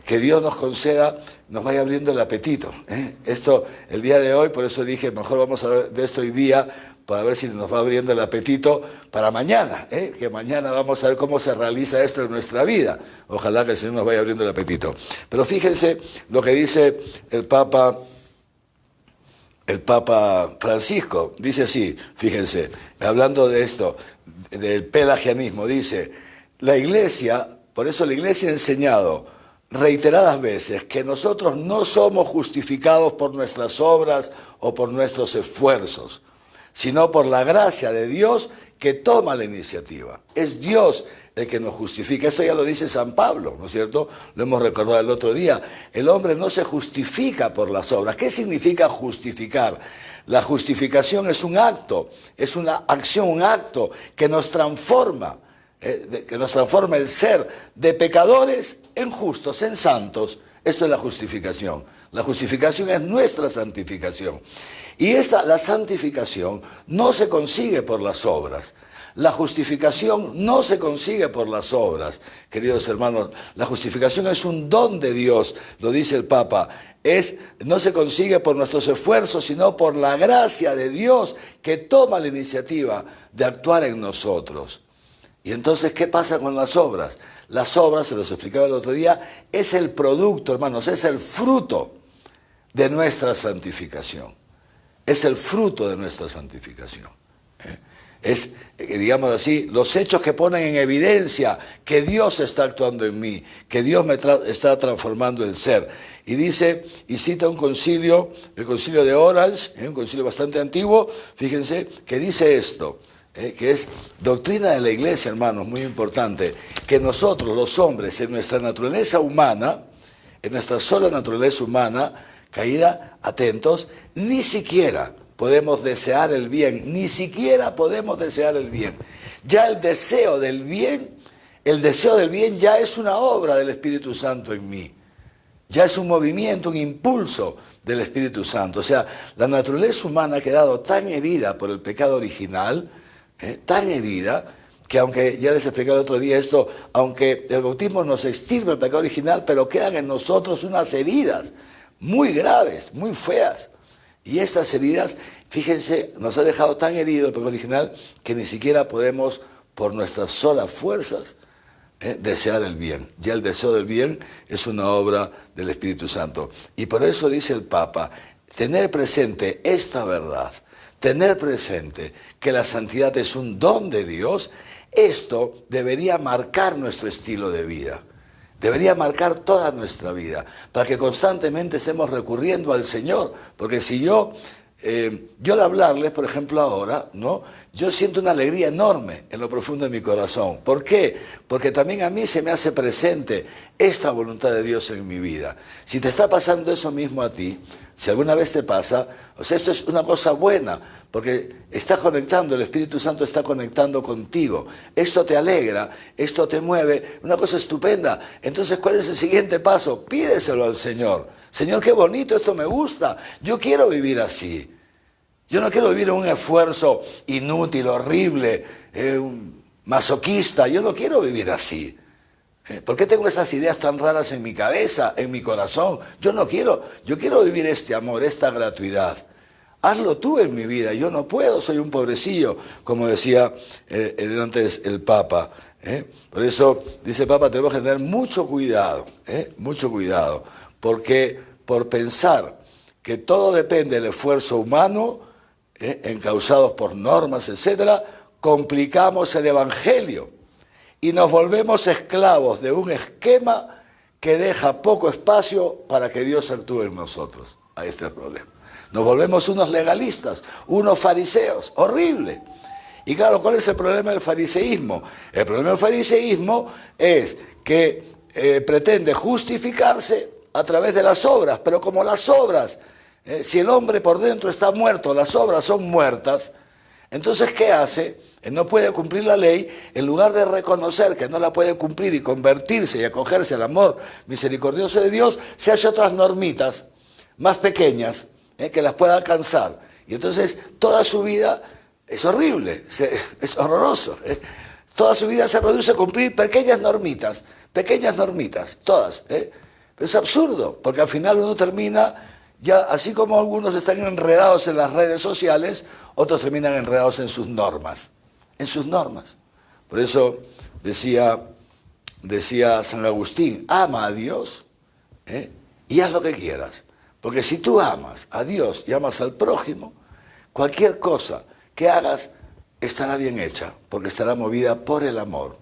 Que Dios nos conceda, nos vaya abriendo el apetito. Esto, el día de hoy, por eso dije, mejor vamos a ver de esto hoy día, para ver si nos va abriendo el apetito para mañana, que mañana vamos a ver cómo se realiza esto en nuestra vida. Ojalá que el Señor nos vaya abriendo el apetito. Pero fíjense lo que dice el Papa Francisco, dice así, fíjense, hablando de esto, del pelagianismo, dice, la Iglesia, por eso la Iglesia ha enseñado reiteradas veces que nosotros no somos justificados por nuestras obras o por nuestros esfuerzos, sino por la gracia de Dios que toma la iniciativa. Es Dios el que nos justifica. Esto ya lo dice San Pablo, ¿no es cierto? Lo hemos recordado el otro día. El hombre no se justifica por las obras. ¿Qué significa justificar? La justificación es un acto, es una acción, un acto que nos transforma el ser de pecadores en justos, en santos. Esto es la justificación. La justificación es nuestra santificación. Y la santificación no se consigue por las obras. La justificación no se consigue por las obras, queridos hermanos. La justificación es un don de Dios, lo dice el Papa. No se consigue por nuestros esfuerzos, sino por la gracia de Dios que toma la iniciativa de actuar en nosotros. Y entonces, ¿qué pasa con las obras? Las obras, se los explicaba el otro día, es el producto, hermanos, es el fruto de nuestra santificación. Es el fruto de nuestra santificación. Es, digamos así, los hechos que ponen en evidencia que Dios está actuando en mí, que Dios me está transformando el ser. Y dice, y cita un concilio, el concilio de Orange, un concilio bastante antiguo, fíjense, que dice esto, que es doctrina de la Iglesia, hermanos, muy importante, que nosotros los hombres en nuestra naturaleza humana, en nuestra sola naturaleza humana, caída, atentos, ni siquiera podemos desear el bien, ni siquiera podemos desear el bien. Ya el deseo del bien ya es una obra del Espíritu Santo en mí. Ya es un movimiento, un impulso del Espíritu Santo. O sea, la naturaleza humana ha quedado tan herida por el pecado original, tan herida, que aunque, ya les expliqué el otro día esto, aunque el bautismo nos extirpa el pecado original, pero quedan en nosotros unas heridas muy graves, muy feas. Y estas heridas, fíjense, nos ha dejado tan herido el pecado original que ni siquiera podemos, por nuestras solas fuerzas, desear el bien. Ya el deseo del bien es una obra del Espíritu Santo. Y por eso dice el Papa, tener presente esta verdad, tener presente que la santidad es un don de Dios, esto debería marcar nuestro estilo de vida. Debería marcar toda nuestra vida, para que constantemente estemos recurriendo al Señor, porque si yo al hablarles, por ejemplo, ahora, ¿no? Yo siento una alegría enorme en lo profundo de mi corazón. ¿Por qué? Porque también a mí se me hace presente esta voluntad de Dios en mi vida. Si te está pasando eso mismo a ti, si alguna vez te pasa, o sea, esto es una cosa buena, porque está conectando, el Espíritu Santo está conectando contigo. Esto te alegra, esto te mueve, una cosa estupenda. Entonces, ¿cuál es el siguiente paso? Pídeselo al Señor. Señor, qué bonito, esto me gusta. Yo quiero vivir así. Yo no quiero vivir en un esfuerzo inútil, horrible, masoquista. Yo no quiero vivir así. ¿Por qué tengo esas ideas tan raras en mi cabeza, en mi corazón? Yo quiero vivir este amor, esta gratuidad. Hazlo tú en mi vida, yo no puedo, soy un pobrecillo, como decía antes el Papa. Por eso, dice el Papa, tenemos que tener mucho cuidado, porque por pensar que todo depende del esfuerzo humano, encausados por normas, etcétera, complicamos el Evangelio y nos volvemos esclavos de un esquema que deja poco espacio para que Dios actúe en nosotros. Ahí está el problema. Nos volvemos unos legalistas, unos fariseos, horrible. Y claro, ¿cuál es el problema del fariseísmo? El problema del fariseísmo es que pretende justificarse a través de las obras, pero como las obras, si el hombre por dentro está muerto, las obras son muertas, entonces ¿qué hace? Él no puede cumplir la ley, en lugar de reconocer que no la puede cumplir y convertirse y acogerse al amor misericordioso de Dios, se hace otras normitas más pequeñas, que las pueda alcanzar. Y entonces toda su vida es horrible, es horroroso. Toda su vida se reduce a cumplir pequeñas normitas, todas. Es absurdo, porque al final uno termina, ya así como algunos están enredados en las redes sociales, otros terminan enredados en sus normas. Por eso decía San Agustín, ama a Dios y haz lo que quieras. Porque si tú amas a Dios y amas al prójimo, cualquier cosa que hagas estará bien hecha, porque estará movida por el amor.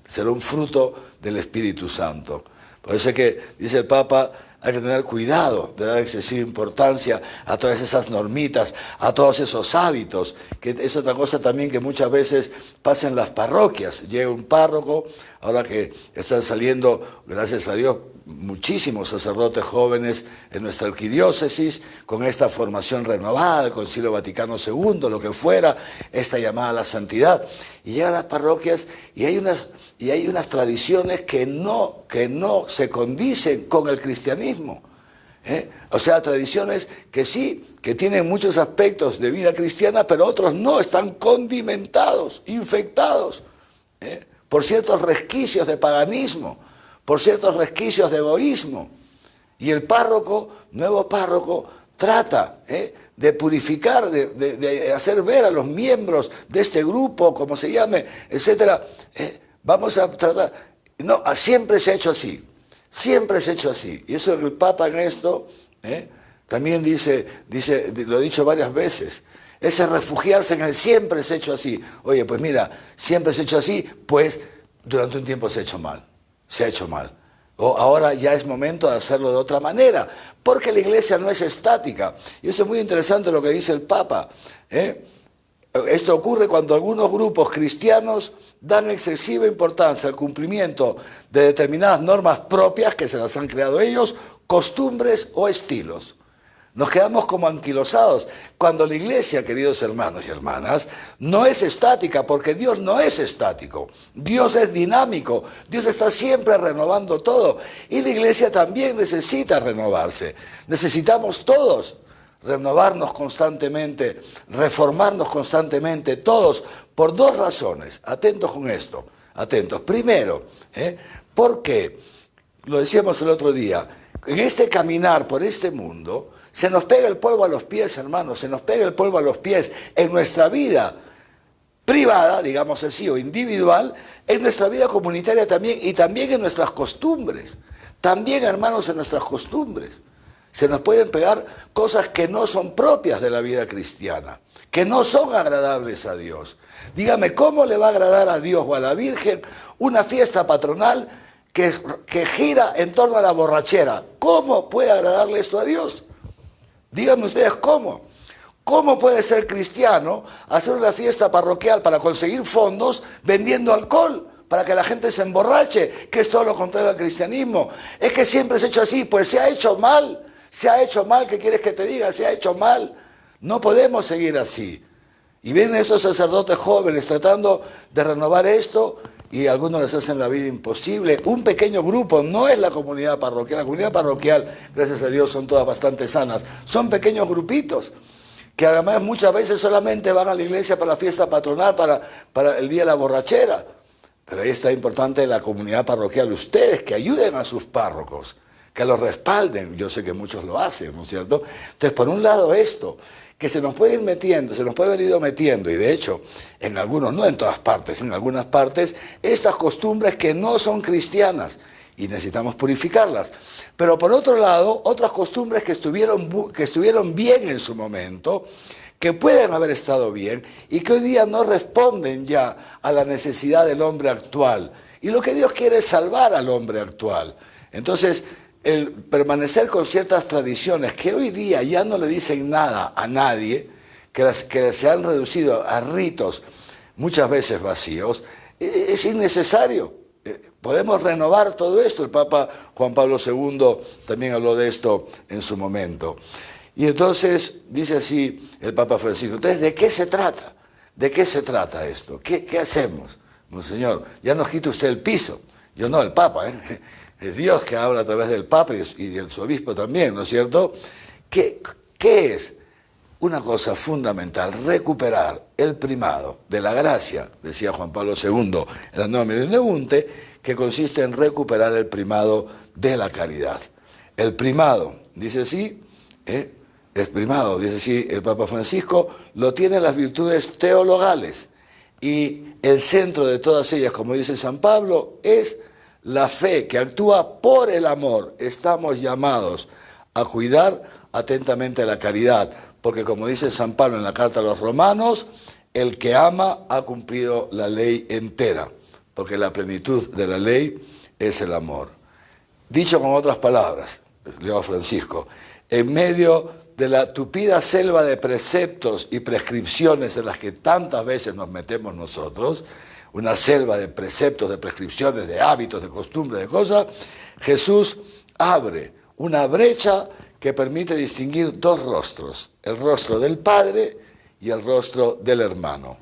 Será un fruto del Espíritu Santo. Por eso es que, dice el Papa, hay que tener cuidado de dar excesiva importancia a todas esas normitas, a todos esos hábitos, que es otra cosa también que muchas veces pasa en las parroquias. Llega un párroco, ahora que están saliendo, gracias a Dios, muchísimos sacerdotes jóvenes en nuestra arquidiócesis, con esta formación renovada, el Concilio Vaticano II, lo que fuera, esta llamada a la santidad. Y llegan a las parroquias y hay unas tradiciones que no se condicen con el cristianismo. O sea, tradiciones que sí, que tienen muchos aspectos de vida cristiana, pero otros no, están condimentados, infectados, por ciertos resquicios de paganismo, por ciertos resquicios de egoísmo. Y el párroco, nuevo párroco, trata de purificar, de hacer ver a los miembros de este grupo, como se llame, etcétera. Vamos a tratar. No, siempre se ha hecho así. Siempre se ha hecho así. Y eso el Papa en esto también dice, lo he dicho varias veces, ese refugiarse en el siempre se ha hecho así. Oye, pues mira, siempre se ha hecho así, pues durante un tiempo se ha hecho mal. O ahora ya es momento de hacerlo de otra manera, porque la iglesia no es estática. Y eso es muy interesante lo que dice el Papa. Esto ocurre cuando algunos grupos cristianos dan excesiva importancia al cumplimiento de determinadas normas propias que se las han creado ellos, costumbres o estilos. Nos quedamos como anquilosados, cuando la iglesia, queridos hermanos y hermanas, no es estática, porque Dios no es estático. Dios es dinámico, Dios está siempre renovando todo. Y la iglesia también necesita renovarse. Necesitamos todos renovarnos constantemente, reformarnos constantemente, todos, por dos razones. Atentos con esto, atentos. Primero, porque, lo decíamos el otro día, en este caminar por este mundo, se nos pega el polvo a los pies, hermanos, se nos pega el polvo a los pies en nuestra vida privada, digamos así, o individual, en nuestra vida comunitaria también, y también en nuestras costumbres. También, hermanos, en nuestras costumbres. Se nos pueden pegar cosas que no son propias de la vida cristiana, que no son agradables a Dios. Dígame, ¿cómo le va a agradar a Dios o a la Virgen una fiesta patronal que gira en torno a la borrachera? ¿Cómo puede agradarle esto a Dios? Díganme ustedes cómo. ¿Cómo puede ser cristiano hacer una fiesta parroquial para conseguir fondos vendiendo alcohol, para que la gente se emborrache, que es todo lo contrario al cristianismo? Es que siempre se ha hecho así, pues se ha hecho mal. Se ha hecho mal, ¿qué quieres que te diga? Se ha hecho mal. No podemos seguir así. Y vienen estos sacerdotes jóvenes tratando de renovar esto, y algunos les hacen la vida imposible. Un pequeño grupo, no es la comunidad parroquial. La comunidad parroquial, gracias a Dios, son todas bastante sanas. Son pequeños grupitos que además muchas veces solamente van a la iglesia para la fiesta patronal, para el día de la borrachera. Pero ahí está importante la comunidad parroquial. Ustedes que ayuden a sus párrocos, que los respalden. Yo sé que muchos lo hacen, ¿no es cierto? Entonces, por un lado esto, que se nos puede ir metiendo, se nos puede haber ido metiendo, y de hecho, en algunos, no en todas partes, en algunas partes, estas costumbres que no son cristianas, y necesitamos purificarlas. Pero por otro lado, otras costumbres que estuvieron bien en su momento, que pueden haber estado bien, y que hoy día no responden ya a la necesidad del hombre actual. Y lo que Dios quiere es salvar al hombre actual. Entonces, el permanecer con ciertas tradiciones que hoy día ya no le dicen nada a nadie, que se han reducido a ritos muchas veces vacíos, es innecesario. Podemos renovar todo esto. El Papa Juan Pablo II también habló de esto en su momento. Y entonces, dice así el Papa Francisco, entonces, ¿de qué se trata? ¿De qué se trata esto? ¿Qué hacemos? Monseñor, ya nos quita usted el piso. Yo no, el Papa, Es Dios que habla a través del Papa y del su obispo también, ¿no es cierto? ¿Qué es? Una cosa fundamental, recuperar el primado de la gracia, decía Juan Pablo II en la Nueva Leunte, que consiste en recuperar el primado de la caridad. El primado, dice así, es primado, dice así el Papa Francisco, lo tienen las virtudes teologales, y el centro de todas ellas, como dice San Pablo, es la fe que actúa por el amor. Estamos llamados a cuidar atentamente la caridad, porque como dice San Pablo en la carta a los Romanos, el que ama ha cumplido la ley entera, porque la plenitud de la ley es el amor. Dicho con otras palabras, leo a Francisco, en medio de la tupida selva de preceptos y prescripciones en las que tantas veces nos metemos nosotros, una selva de preceptos, de prescripciones, de hábitos, de costumbres, de cosas, Jesús abre una brecha que permite distinguir dos rostros, el rostro del Padre y el rostro del hermano.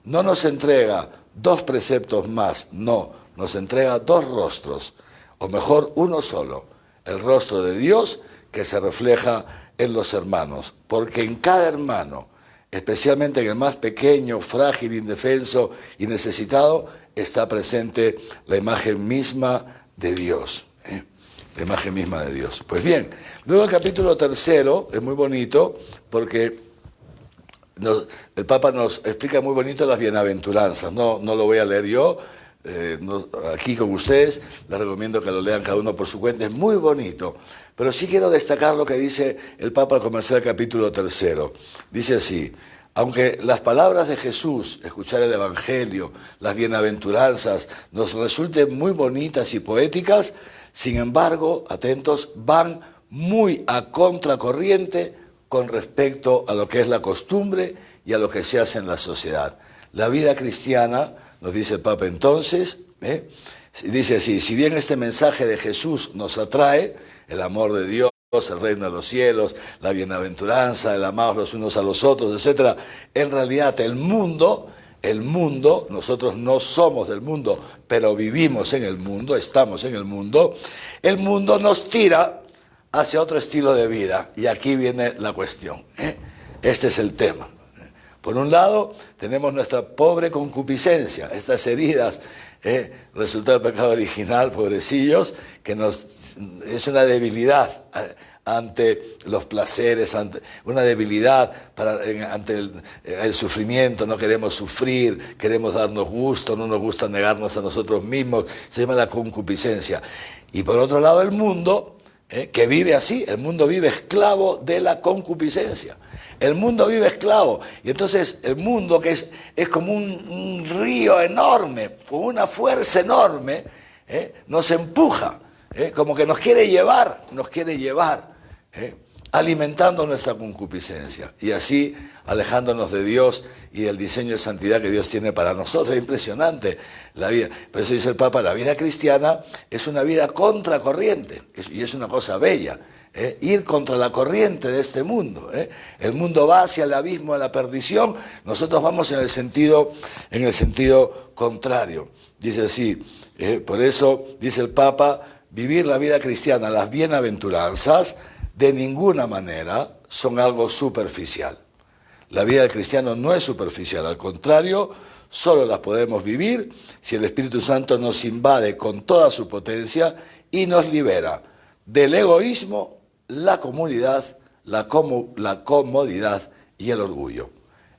No nos entrega dos preceptos más, no, nos entrega dos rostros, o mejor, uno solo, el rostro de Dios que se refleja en los hermanos, porque en cada hermano, especialmente en el más pequeño, frágil, indefenso y necesitado, está presente la imagen misma de Dios. La imagen misma de Dios. Pues bien, luego el capítulo 3 es muy bonito porque el Papa nos explica muy bonito las bienaventuranzas. No lo voy a leer yo, aquí con ustedes, les recomiendo que lo lean cada uno por su cuenta, es muy bonito. Pero sí quiero destacar lo que dice el Papa al comenzar el capítulo 3. Dice así: aunque las palabras de Jesús, escuchar el Evangelio, las bienaventuranzas, nos resulten muy bonitas y poéticas, sin embargo, atentos, van muy a contracorriente con respecto a lo que es la costumbre y a lo que se hace en la sociedad. La vida cristiana, nos dice el Papa entonces, Dice así: si bien este mensaje de Jesús nos atrae, el amor de Dios, el reino de los cielos, la bienaventuranza, el amar los unos a los otros, etc., en realidad el mundo, nosotros no somos del mundo, pero vivimos en el mundo, estamos en el mundo nos tira hacia otro estilo de vida. Y aquí viene la cuestión, ¿eh? Este es el tema. Por un lado, tenemos nuestra pobre concupiscencia, estas heridas, resultado del pecado original, pobrecillos, que es una debilidad ante los placeres, una debilidad ante el sufrimiento. No queremos sufrir, queremos darnos gusto, no nos gusta negarnos a nosotros mismos, se llama la concupiscencia. Y por otro lado, el mundo, que vive así, el mundo vive esclavo de la concupiscencia. El mundo vive esclavo. Y entonces el mundo, que es como un río enorme, con una fuerza enorme, nos empuja, como que nos quiere llevar, alimentando nuestra concupiscencia. Y así alejándonos de Dios y del diseño de santidad que Dios tiene para nosotros. Es impresionante la vida. Por eso dice el Papa, la vida cristiana es una vida contracorriente, y es una cosa bella. Ir contra la corriente de este mundo. El mundo va hacia el abismo de la perdición, nosotros vamos en el sentido contrario. Dice así, por eso dice el Papa, vivir la vida cristiana, las bienaventuranzas, de ninguna manera son algo superficial. La vida del cristiano no es superficial, al contrario, solo las podemos vivir si el Espíritu Santo nos invade con toda su potencia y nos libera del egoísmo, la comodidad y el orgullo.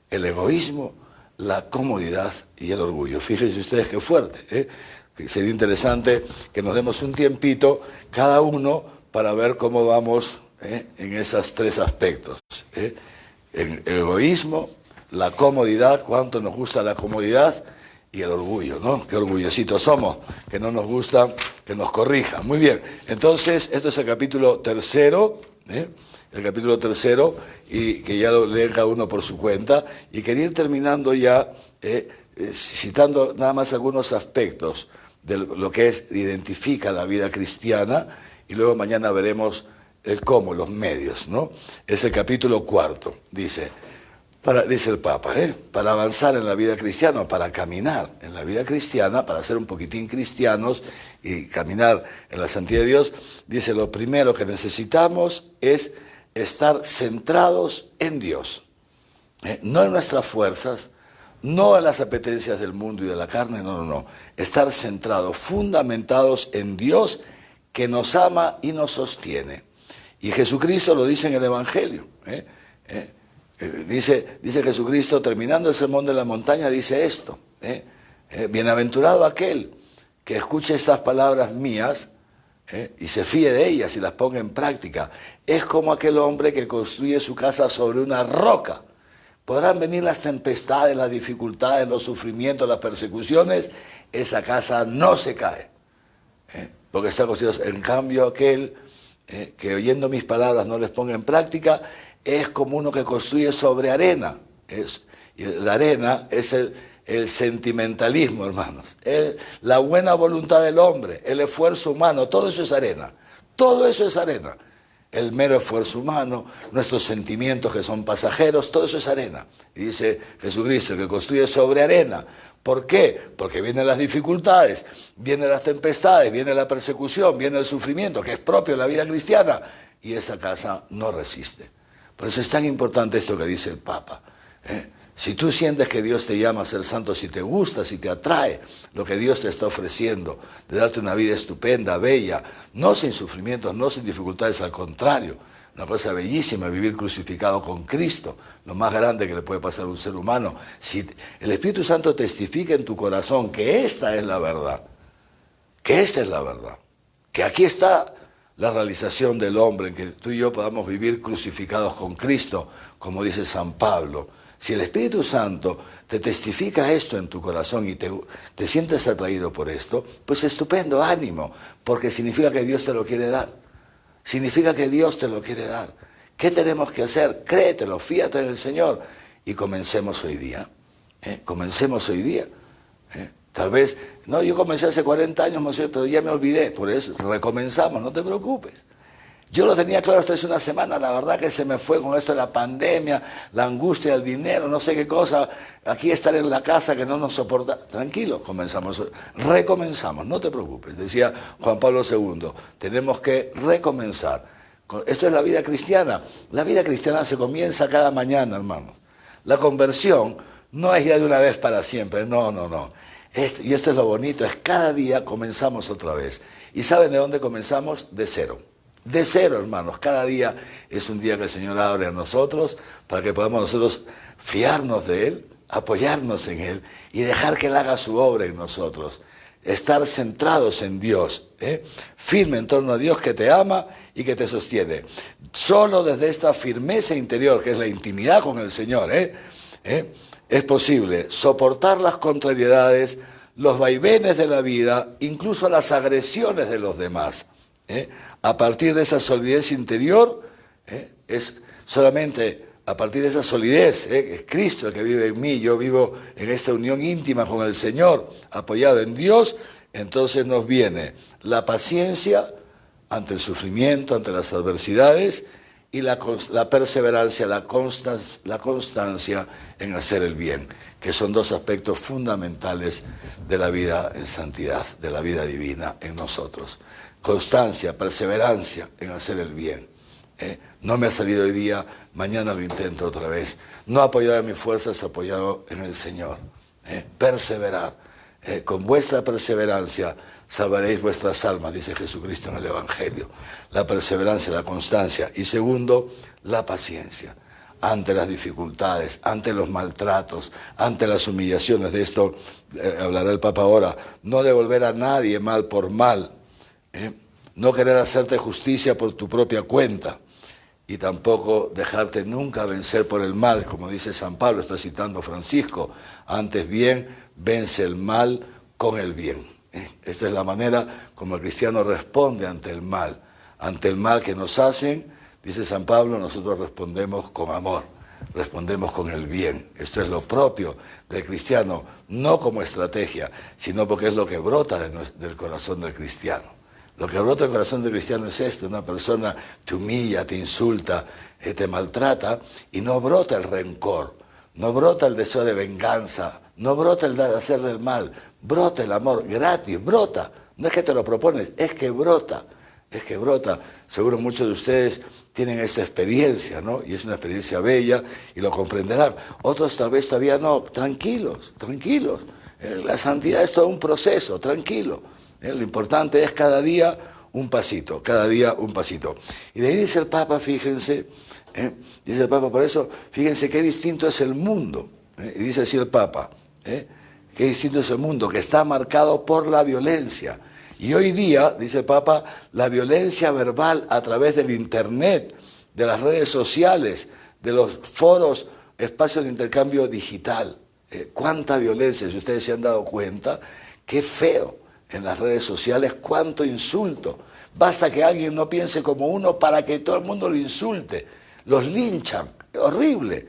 El egoísmo, la comodidad y el orgullo. Fíjense ustedes qué fuerte, que sería interesante que nos demos un tiempito cada uno para ver cómo vamos en esos tres aspectos. El egoísmo, la comodidad, cuánto nos gusta la comodidad, y el orgullo, ¿no? Qué orgullositos somos, que no nos gusta que nos corrijan. Muy bien, entonces, esto es el capítulo tercero, y que ya lo leen cada uno por su cuenta, y quería ir terminando ya, citando nada más algunos aspectos de lo que identifica la vida cristiana, y luego mañana veremos el cómo, los medios, ¿no? Es el capítulo cuarto, dice el Papa, para avanzar en la vida cristiana, para caminar en la vida cristiana, para ser un poquitín cristianos y caminar en la santidad de Dios, dice, lo primero que necesitamos es estar centrados en Dios, no en nuestras fuerzas, no en las apetencias del mundo y de la carne, no, estar centrados, fundamentados en Dios, que nos ama y nos sostiene. Y Jesucristo lo dice en el Evangelio, Dice Jesucristo, terminando el sermón de la montaña, dice esto, bienaventurado aquel que escuche estas palabras mías y se fíe de ellas y las ponga en práctica. Es como aquel hombre que construye su casa sobre una roca. Podrán venir las tempestades, las dificultades, los sufrimientos, las persecuciones, esa casa no se cae, porque está construida. En cambio, aquel que oyendo mis palabras no les ponga en práctica, es como uno que construye sobre arena. Y la arena es el sentimentalismo, hermanos. La buena voluntad del hombre, el esfuerzo humano, todo eso es arena. Todo eso es arena. El mero esfuerzo humano, nuestros sentimientos que son pasajeros, todo eso es arena. Y dice Jesucristo que construye sobre arena. ¿Por qué? Porque vienen las dificultades, vienen las tempestades, viene la persecución, viene el sufrimiento, que es propio de la vida cristiana, y esa casa no resiste. Por eso es tan importante esto que dice el Papa. Si tú sientes que Dios te llama a ser santo, si te gusta, si te atrae lo que Dios te está ofreciendo, de darte una vida estupenda, bella, no sin sufrimientos, no sin dificultades, al contrario, una cosa bellísima, vivir crucificado con Cristo, lo más grande que le puede pasar a un ser humano. Si el Espíritu Santo testifica en tu corazón que esta es la verdad, que aquí está la realización del hombre, en que tú y yo podamos vivir crucificados con Cristo, como dice San Pablo. Si el Espíritu Santo te testifica esto en tu corazón y te sientes atraído por esto, pues estupendo, ánimo, porque significa que Dios te lo quiere dar. Significa que Dios te lo quiere dar. ¿Qué tenemos que hacer? Créetelo, fíate en el Señor y comencemos hoy día. Comencemos hoy día. Tal vez, no, yo comencé hace 40 años, Monseñor, pero ya me olvidé. Por eso, recomenzamos, no te preocupes. Yo lo tenía claro hasta hace una semana, la verdad que se me fue con esto de la pandemia, la angustia, el dinero, no sé qué cosa, aquí estar en la casa que no nos soporta. Tranquilo, recomenzamos, no te preocupes. Decía Juan Pablo II, tenemos que recomenzar. Esto es la vida cristiana. La vida cristiana se comienza cada mañana, hermanos. La conversión no es ya de una vez para siempre, no. Y esto es lo bonito, es cada día comenzamos otra vez. ¿Y saben de dónde comenzamos? De cero. De cero, hermanos. Cada día es un día que el Señor abre a nosotros para que podamos nosotros fiarnos de Él, apoyarnos en Él y dejar que Él haga su obra en nosotros. Estar centrados en Dios, firme en torno a Dios que te ama y que te sostiene. Solo desde esta firmeza interior, que es la intimidad con el Señor, es posible soportar las contrariedades, los vaivenes de la vida, incluso las agresiones de los demás. A partir de esa solidez interior, es solamente a partir de esa solidez, es Cristo el que vive en mí, yo vivo en esta unión íntima con el Señor, apoyado en Dios, entonces nos viene la paciencia ante el sufrimiento, ante las adversidades, y la perseverancia, la constancia en hacer el bien, que son dos aspectos fundamentales de la vida en santidad, de la vida divina en nosotros. Constancia, perseverancia en hacer el bien. No me ha salido hoy día, mañana lo intento otra vez. No apoyado en mis fuerzas, apoyado en el Señor. Perseverar. Con vuestra perseverancia salvaréis vuestras almas, dice Jesucristo en el Evangelio. La perseverancia, la constancia. Y segundo, la paciencia. Ante las dificultades, ante los maltratos, ante las humillaciones. De esto hablará el Papa ahora. No devolver a nadie mal por mal. No querer hacerte justicia por tu propia cuenta. Y tampoco dejarte nunca vencer por el mal, como dice San Pablo, está citando Francisco. Antes bien, vence el mal con el bien. Esta es la manera como el cristiano responde ante el mal. Ante el mal que nos hacen, dice San Pablo, nosotros respondemos con amor, respondemos con el bien. Esto es lo propio del cristiano, no como estrategia, sino porque es lo que brota del corazón del cristiano. Lo que brota del corazón del cristiano es esto: una persona te humilla, te insulta, te maltrata, y no brota el rencor, no brota el deseo de venganza, no brota el de hacerle el mal, brota el amor gratis, brota. No es que te lo propones, es que brota, es que brota. Seguro muchos de ustedes tienen esta experiencia, ¿no? Y es una experiencia bella y lo comprenderán. Otros tal vez todavía no. Tranquilos, tranquilos. La santidad es todo un proceso, tranquilo. Lo importante es cada día un pasito, cada día un pasito. Y de ahí dice el Papa, fíjense, dice el Papa, por eso, fíjense qué distinto es el mundo. Y dice así el Papa, qué distinto es el mundo, que está marcado por la violencia. Y hoy día, dice el Papa, la violencia verbal a través del Internet, de las redes sociales, de los foros, espacios de intercambio digital. Cuánta violencia, si ustedes se han dado cuenta, qué feo. En las redes sociales, cuánto insulto. Basta que alguien no piense como uno para que todo el mundo lo insulte. Los linchan, horrible,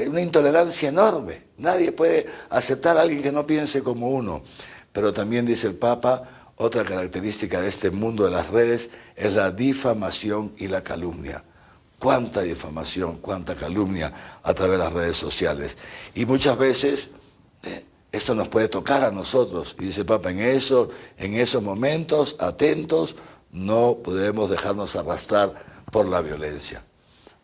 una intolerancia enorme. Nadie puede aceptar a alguien que no piense como uno. Pero también dice el Papa, otra característica de este mundo de las redes es la difamación y la calumnia. Cuánta difamación, cuánta calumnia a través de las redes sociales. Y muchas veces esto nos puede tocar a nosotros. Y dice el Papa, en esos momentos, atentos, no podemos dejarnos arrastrar por la violencia.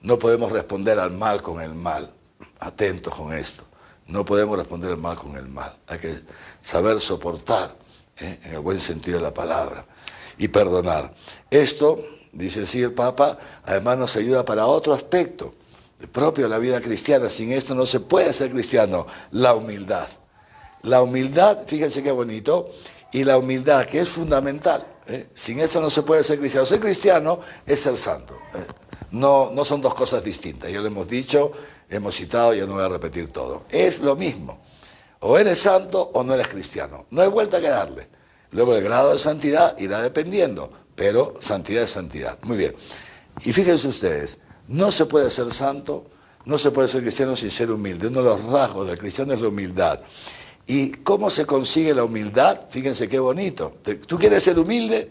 No podemos responder al mal con el mal. Atentos con esto. No podemos responder al mal con el mal. Hay que saber soportar, en el buen sentido de la palabra, y perdonar. Esto, dice así el Papa, además nos ayuda para otro aspecto propio de la vida cristiana. Sin esto no se puede ser cristiano: la humildad. La humildad, fíjense qué bonito, y la humildad, que es fundamental. Sin esto no se puede ser cristiano. Ser cristiano es ser santo. No son dos cosas distintas. Ya lo hemos dicho, hemos citado, ya no voy a repetir todo. Es lo mismo. O eres santo o no eres cristiano. No hay vuelta que darle. Luego el grado de santidad irá dependiendo, pero santidad es santidad. Muy bien. Y fíjense ustedes, no se puede ser santo, no se puede ser cristiano sin ser humilde. Uno de los rasgos del cristiano es la humildad. ¿Y cómo se consigue la humildad? Fíjense qué bonito. ¿Tú quieres ser humilde?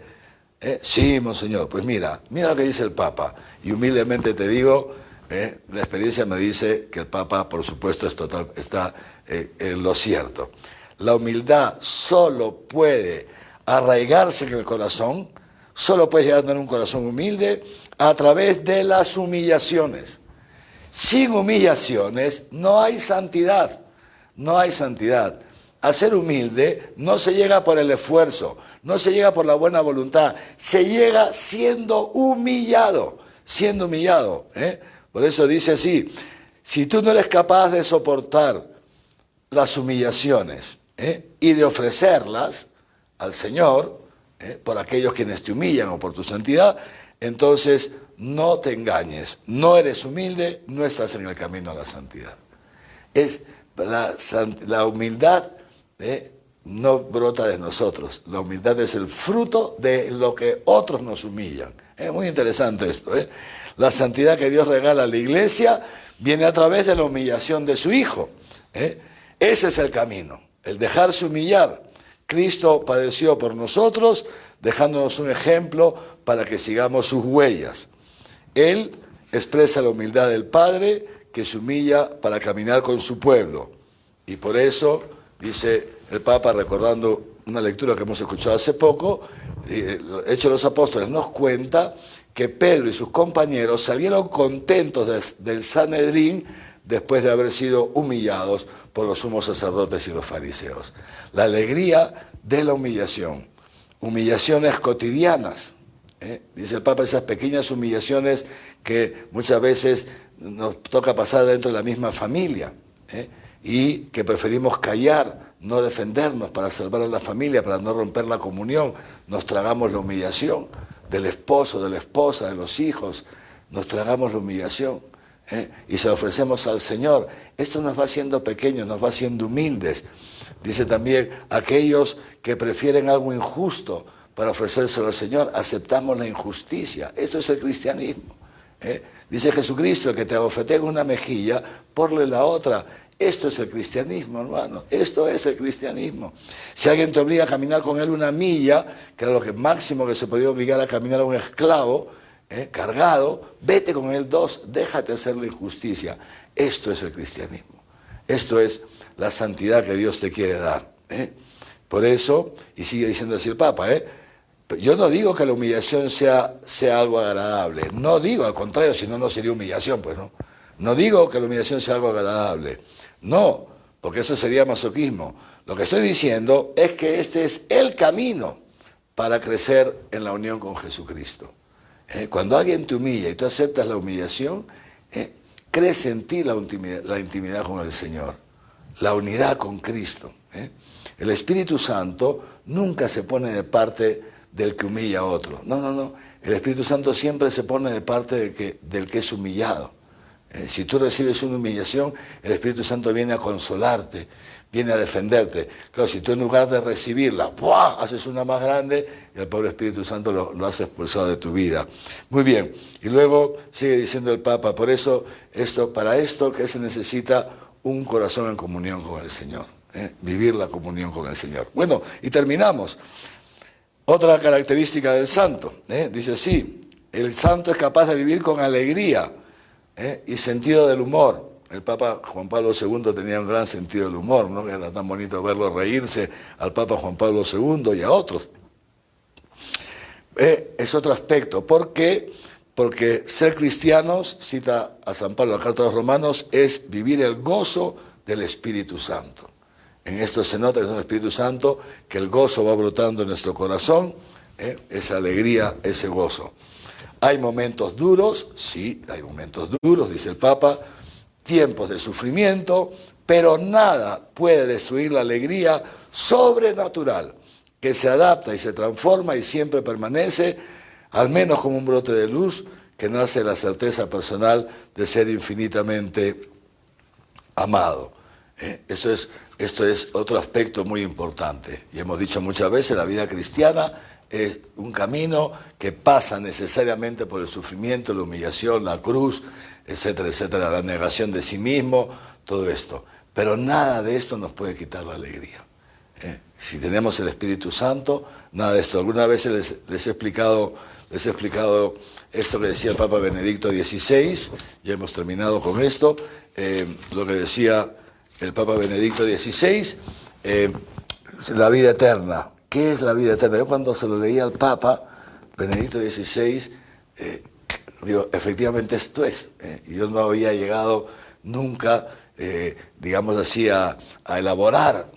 Sí, monseñor. Pues mira lo que dice el Papa. Y humildemente te digo, la experiencia me dice que el Papa, por supuesto, está en lo cierto. La humildad solo puede arraigarse en el corazón, solo puede llegar a tener un corazón humilde a través de las humillaciones. Sin humillaciones no hay santidad, no hay santidad. A ser humilde no se llega por el esfuerzo, no se llega por la buena voluntad, se llega siendo humillado, siendo humillado. Por eso dice así, si tú no eres capaz de soportar las humillaciones y de ofrecerlas al Señor, por aquellos quienes te humillan o por tu santidad, entonces no te engañes, no eres humilde, no estás en el camino a la santidad. La humildad no brota de nosotros, la humildad es el fruto de lo que otros nos humillan. Es muy interesante esto. La santidad que Dios regala a la iglesia viene a través de la humillación de su Hijo. Ese es el camino, el dejarse humillar. Cristo padeció por nosotros, dejándonos un ejemplo para que sigamos sus huellas. Él expresa la humildad del Padre que se humilla para caminar con su pueblo. Y por eso, dice el Papa, recordando una lectura que hemos escuchado hace poco, Hechos de los Apóstoles nos cuenta que Pedro y sus compañeros salieron contentos del Sanedrín después de haber sido humillados por los sumos sacerdotes y los fariseos. La alegría de la humillación, humillaciones cotidianas. Dice el Papa, esas pequeñas humillaciones que muchas veces nos toca pasar dentro de la misma familia, y que preferimos callar, no defendernos para salvar a la familia, para no romper la comunión. Nos tragamos la humillación del esposo, de la esposa, de los hijos, nos tragamos la humillación. Y se lo ofrecemos al Señor. Esto nos va haciendo pequeños, nos va haciendo humildes. Dice también, aquellos que prefieren algo injusto para ofrecérselo al Señor, aceptamos la injusticia. Esto es el cristianismo. Dice Jesucristo, el que te abofetea en una mejilla, ponle la otra. Esto es el cristianismo, hermano. Esto es el cristianismo. Si alguien te obliga a caminar con él una milla, que era lo que máximo que se podía obligar a caminar a un esclavo, cargado, vete con él 2, déjate hacer la injusticia. Esto es el cristianismo. Esto es la santidad que Dios te quiere dar. Por eso, y sigue diciendo así el Papa, yo no digo que la humillación sea algo agradable. No digo, al contrario, si no, no sería humillación, pues no. No digo que la humillación sea algo agradable. No, porque eso sería masoquismo. Lo que estoy diciendo es que este es el camino para crecer en la unión con Jesucristo. Cuando alguien te humilla y tú aceptas la humillación, crece en ti la intimidad con el Señor, la unidad con Cristo. El Espíritu Santo nunca se pone de parte del que humilla a otro. No, no, no. El Espíritu Santo siempre se pone de parte del que es humillado. Si tú recibes una humillación, el Espíritu Santo viene a consolarte, viene a defenderte. Claro, si tú en lugar de recibirla, ¡buah!, haces una más grande, el pobre Espíritu Santo lo has expulsado de tu vida. Muy bien, y luego sigue diciendo el Papa, por eso, para esto que se necesita un corazón en comunión con el Señor, vivir la comunión con el Señor. Bueno, y terminamos. Otra característica del santo, dice así, el santo es capaz de vivir con alegría, y sentido del humor. El Papa Juan Pablo II tenía un gran sentido del humor, ¿no? Era tan bonito verlo reírse al Papa Juan Pablo II y a otros. Es otro aspecto. ¿Por qué? Porque ser cristianos, cita a San Pablo en la Carta a los Romanos, es vivir el gozo del Espíritu Santo. En esto se nota que es un Espíritu Santo, que el gozo va brotando en nuestro corazón, esa alegría, ese gozo. Hay momentos duros, sí, hay momentos duros, dice el Papa, tiempos de sufrimiento, pero nada puede destruir la alegría sobrenatural que se adapta y se transforma y siempre permanece, al menos como un brote de luz que nace de la certeza personal de ser infinitamente amado. Esto es otro aspecto muy importante. Y hemos dicho muchas veces, la vida cristiana es un camino que pasa necesariamente por el sufrimiento, la humillación, la cruz, etcétera, etcétera, la negación de sí mismo, todo esto. pero nada de esto nos puede quitar la alegría. Si tenemos el Espíritu Santo, nada de esto. Alguna vez les he explicado esto que decía el Papa Benedicto XVI, ya hemos terminado con esto, lo que decía el Papa Benedicto XVI, la vida eterna. ¿Qué es la vida eterna? Yo cuando se lo leía al Papa Benedicto XVI, digo, efectivamente esto es. Yo no había llegado nunca, digamos así, a elaborar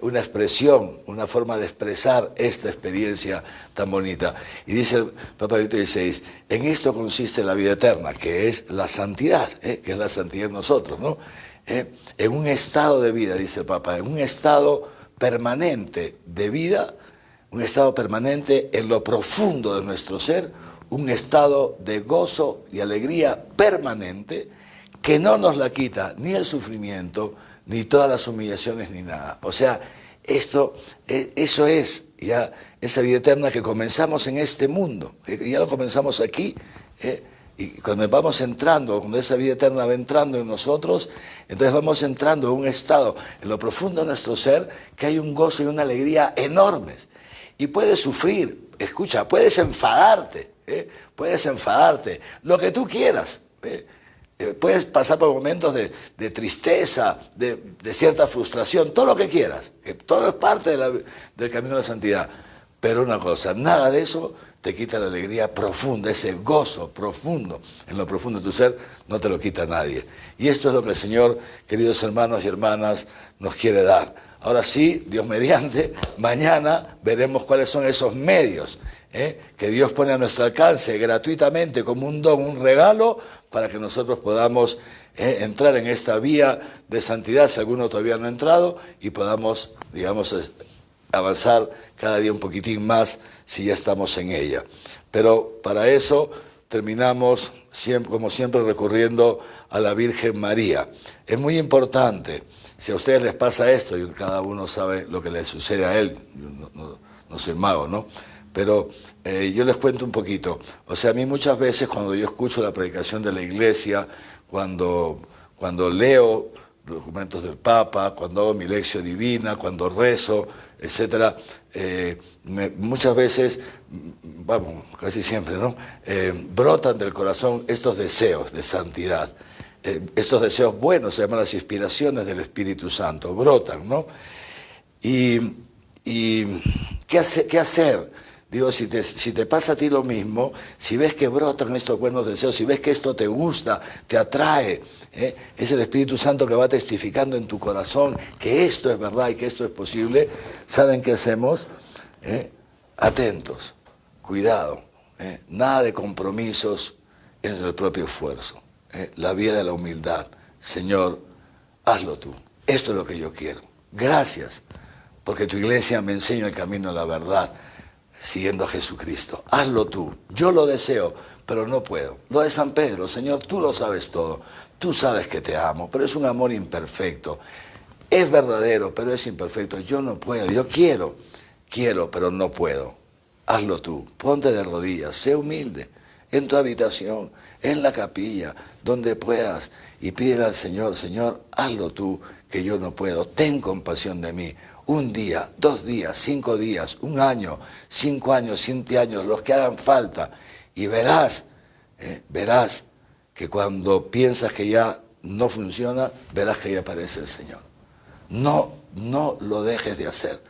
una expresión, una forma de expresar esta experiencia tan bonita. Y dice el Papa Benedicto XVI, en esto consiste la vida eterna, que es la santidad, que es la santidad en nosotros, ¿no? En un estado de vida, dice el Papa, en un estado permanente de vida, un estado permanente en lo profundo de nuestro ser, un estado de gozo y alegría permanente que no nos la quita ni el sufrimiento, ni todas las humillaciones, ni nada. O sea, eso es ya esa vida eterna que comenzamos en este mundo, ya lo comenzamos aquí, y cuando vamos entrando, cuando esa vida eterna va entrando en nosotros, entonces vamos entrando en un estado, en lo profundo de nuestro ser, que hay un gozo y una alegría enormes. Y puedes sufrir, escucha, puedes enfadarte, lo que tú quieras. Puedes pasar por momentos de tristeza, de cierta frustración, todo lo que quieras. Todo es parte del camino de la santidad. Pero una cosa, nada de eso te quita la alegría profunda, ese gozo profundo, en lo profundo de tu ser, no te lo quita nadie. Y esto es lo que el Señor, queridos hermanos y hermanas, nos quiere dar. Ahora sí, Dios mediante, mañana veremos cuáles son esos medios que Dios pone a nuestro alcance gratuitamente como un don, un regalo, para que nosotros podamos entrar en esta vía de santidad, si alguno todavía no ha entrado, y podamos, digamos, avanzar cada día un poquitín más si ya estamos en ella. Pero para eso terminamos, como siempre, recurriendo a la Virgen María. Es muy importante, si a ustedes les pasa esto, y cada uno sabe lo que le sucede a él, yo no soy mago, ¿no? Pero yo les cuento un poquito. O sea, a mí muchas veces cuando yo escucho la predicación de la Iglesia, cuando leo documentos del Papa, cuando hago mi lección divina, cuando rezo, etcétera, muchas veces, vamos, casi siempre, ¿no? Brotan del corazón estos deseos de santidad. Estos deseos buenos se llaman las inspiraciones del Espíritu Santo, brotan, ¿no? Y ¿qué hacer? Digo, si te pasa a ti lo mismo, si ves que brotan estos buenos deseos, si ves que esto te gusta, te atrae, es el Espíritu Santo que va testificando en tu corazón que esto es verdad y que esto es posible, ¿saben qué hacemos? Atentos, cuidado, nada de compromisos en el propio esfuerzo, la vía de la humildad. Señor, hazlo tú, esto es lo que yo quiero. Gracias, porque tu iglesia me enseña el camino de la verdad, siguiendo a Jesucristo. Hazlo tú, yo lo deseo, pero no puedo. Lo de San Pedro, Señor, tú lo sabes todo, tú sabes que te amo, pero es un amor imperfecto. Es verdadero, pero es imperfecto. Yo no puedo, yo quiero, pero no puedo. Hazlo tú, ponte de rodillas, sé humilde, en tu habitación, en la capilla, donde puedas, y pídele al Señor, Señor, hazlo tú, que yo no puedo, ten compasión de mí. Un día, 2 días, 5 días, 1 año, 5 años, 7 años, los que hagan falta, y verás que cuando piensas que ya no funciona, verás que ya aparece el Señor. No lo dejes de hacer.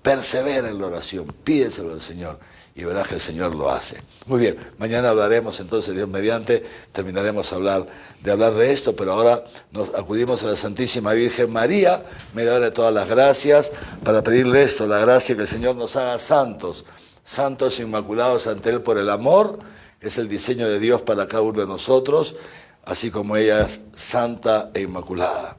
Persevera en la oración, pídeselo al Señor y verás que el Señor lo hace. Muy bien, mañana hablaremos entonces, Dios mediante, terminaremos de hablar de esto, pero ahora nos acudimos a la Santísima Virgen María, mediadora de todas las gracias, para pedirle esto, la gracia que el Señor nos haga santos, santos inmaculados ante Él por el amor, que es el diseño de Dios para cada uno de nosotros, así como ella es santa e inmaculada.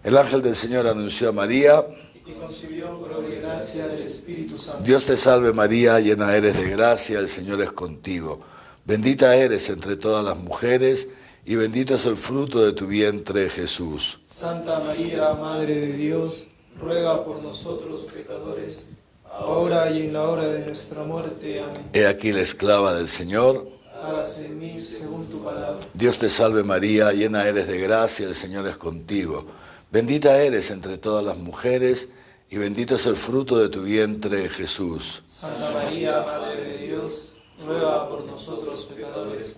El ángel del Señor anunció a María, y concibió por obra y gracia del Espíritu Santo. Dios te salve María, llena eres de gracia, el Señor es contigo. Bendita eres entre todas las mujeres y bendito es el fruto de tu vientre, Jesús. Santa María, Madre de Dios, ruega por nosotros pecadores, ahora y en la hora de nuestra muerte. Amén. He aquí la esclava del Señor. Hágase en mí según tu palabra. Dios te salve María, llena eres de gracia, el Señor es contigo. Bendita eres entre todas las mujeres, y bendito es el fruto de tu vientre, Jesús. Santa María, Madre de Dios, ruega por nosotros pecadores,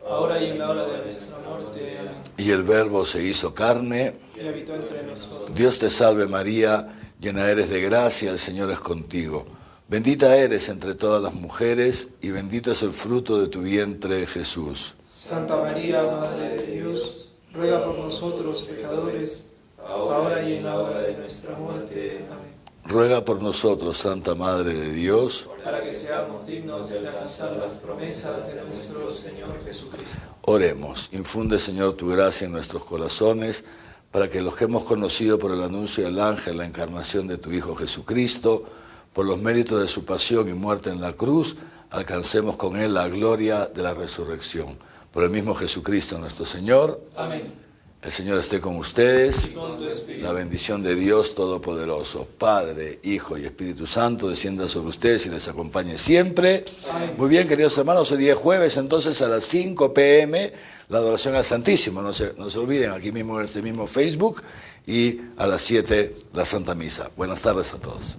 ahora y en la hora de nuestra muerte. Amén. Y el Verbo se hizo carne. Y habitó entre nosotros. Dios te salve María, llena eres de gracia, el Señor es contigo. Bendita eres entre todas las mujeres, y bendito es el fruto de tu vientre, Jesús. Santa María, Madre de Dios, ruega por nosotros pecadores, ahora y en la hora de nuestra muerte. Amén. Ruega por nosotros, Santa Madre de Dios, Para que seamos dignos de alcanzar las promesas de nuestro Señor Jesucristo. oremos. Infunde, Señor, tu gracia en nuestros corazones, para que los que hemos conocido por el anuncio del ángel la encarnación de tu Hijo Jesucristo, por los méritos de su pasión y muerte en la cruz, alcancemos con él la gloria de la resurrección. Por el mismo Jesucristo nuestro Señor. Amén. El Señor esté con ustedes. Y con tu espíritu. La bendición de Dios Todopoderoso, Padre, Hijo y Espíritu Santo, descienda sobre ustedes y les acompañe siempre. Amén. Muy bien, queridos hermanos, hoy día es jueves, entonces a las 5 p.m. la adoración al Santísimo. No se olviden, aquí mismo en este mismo Facebook, y a las 7 la Santa Misa. Buenas tardes a todos.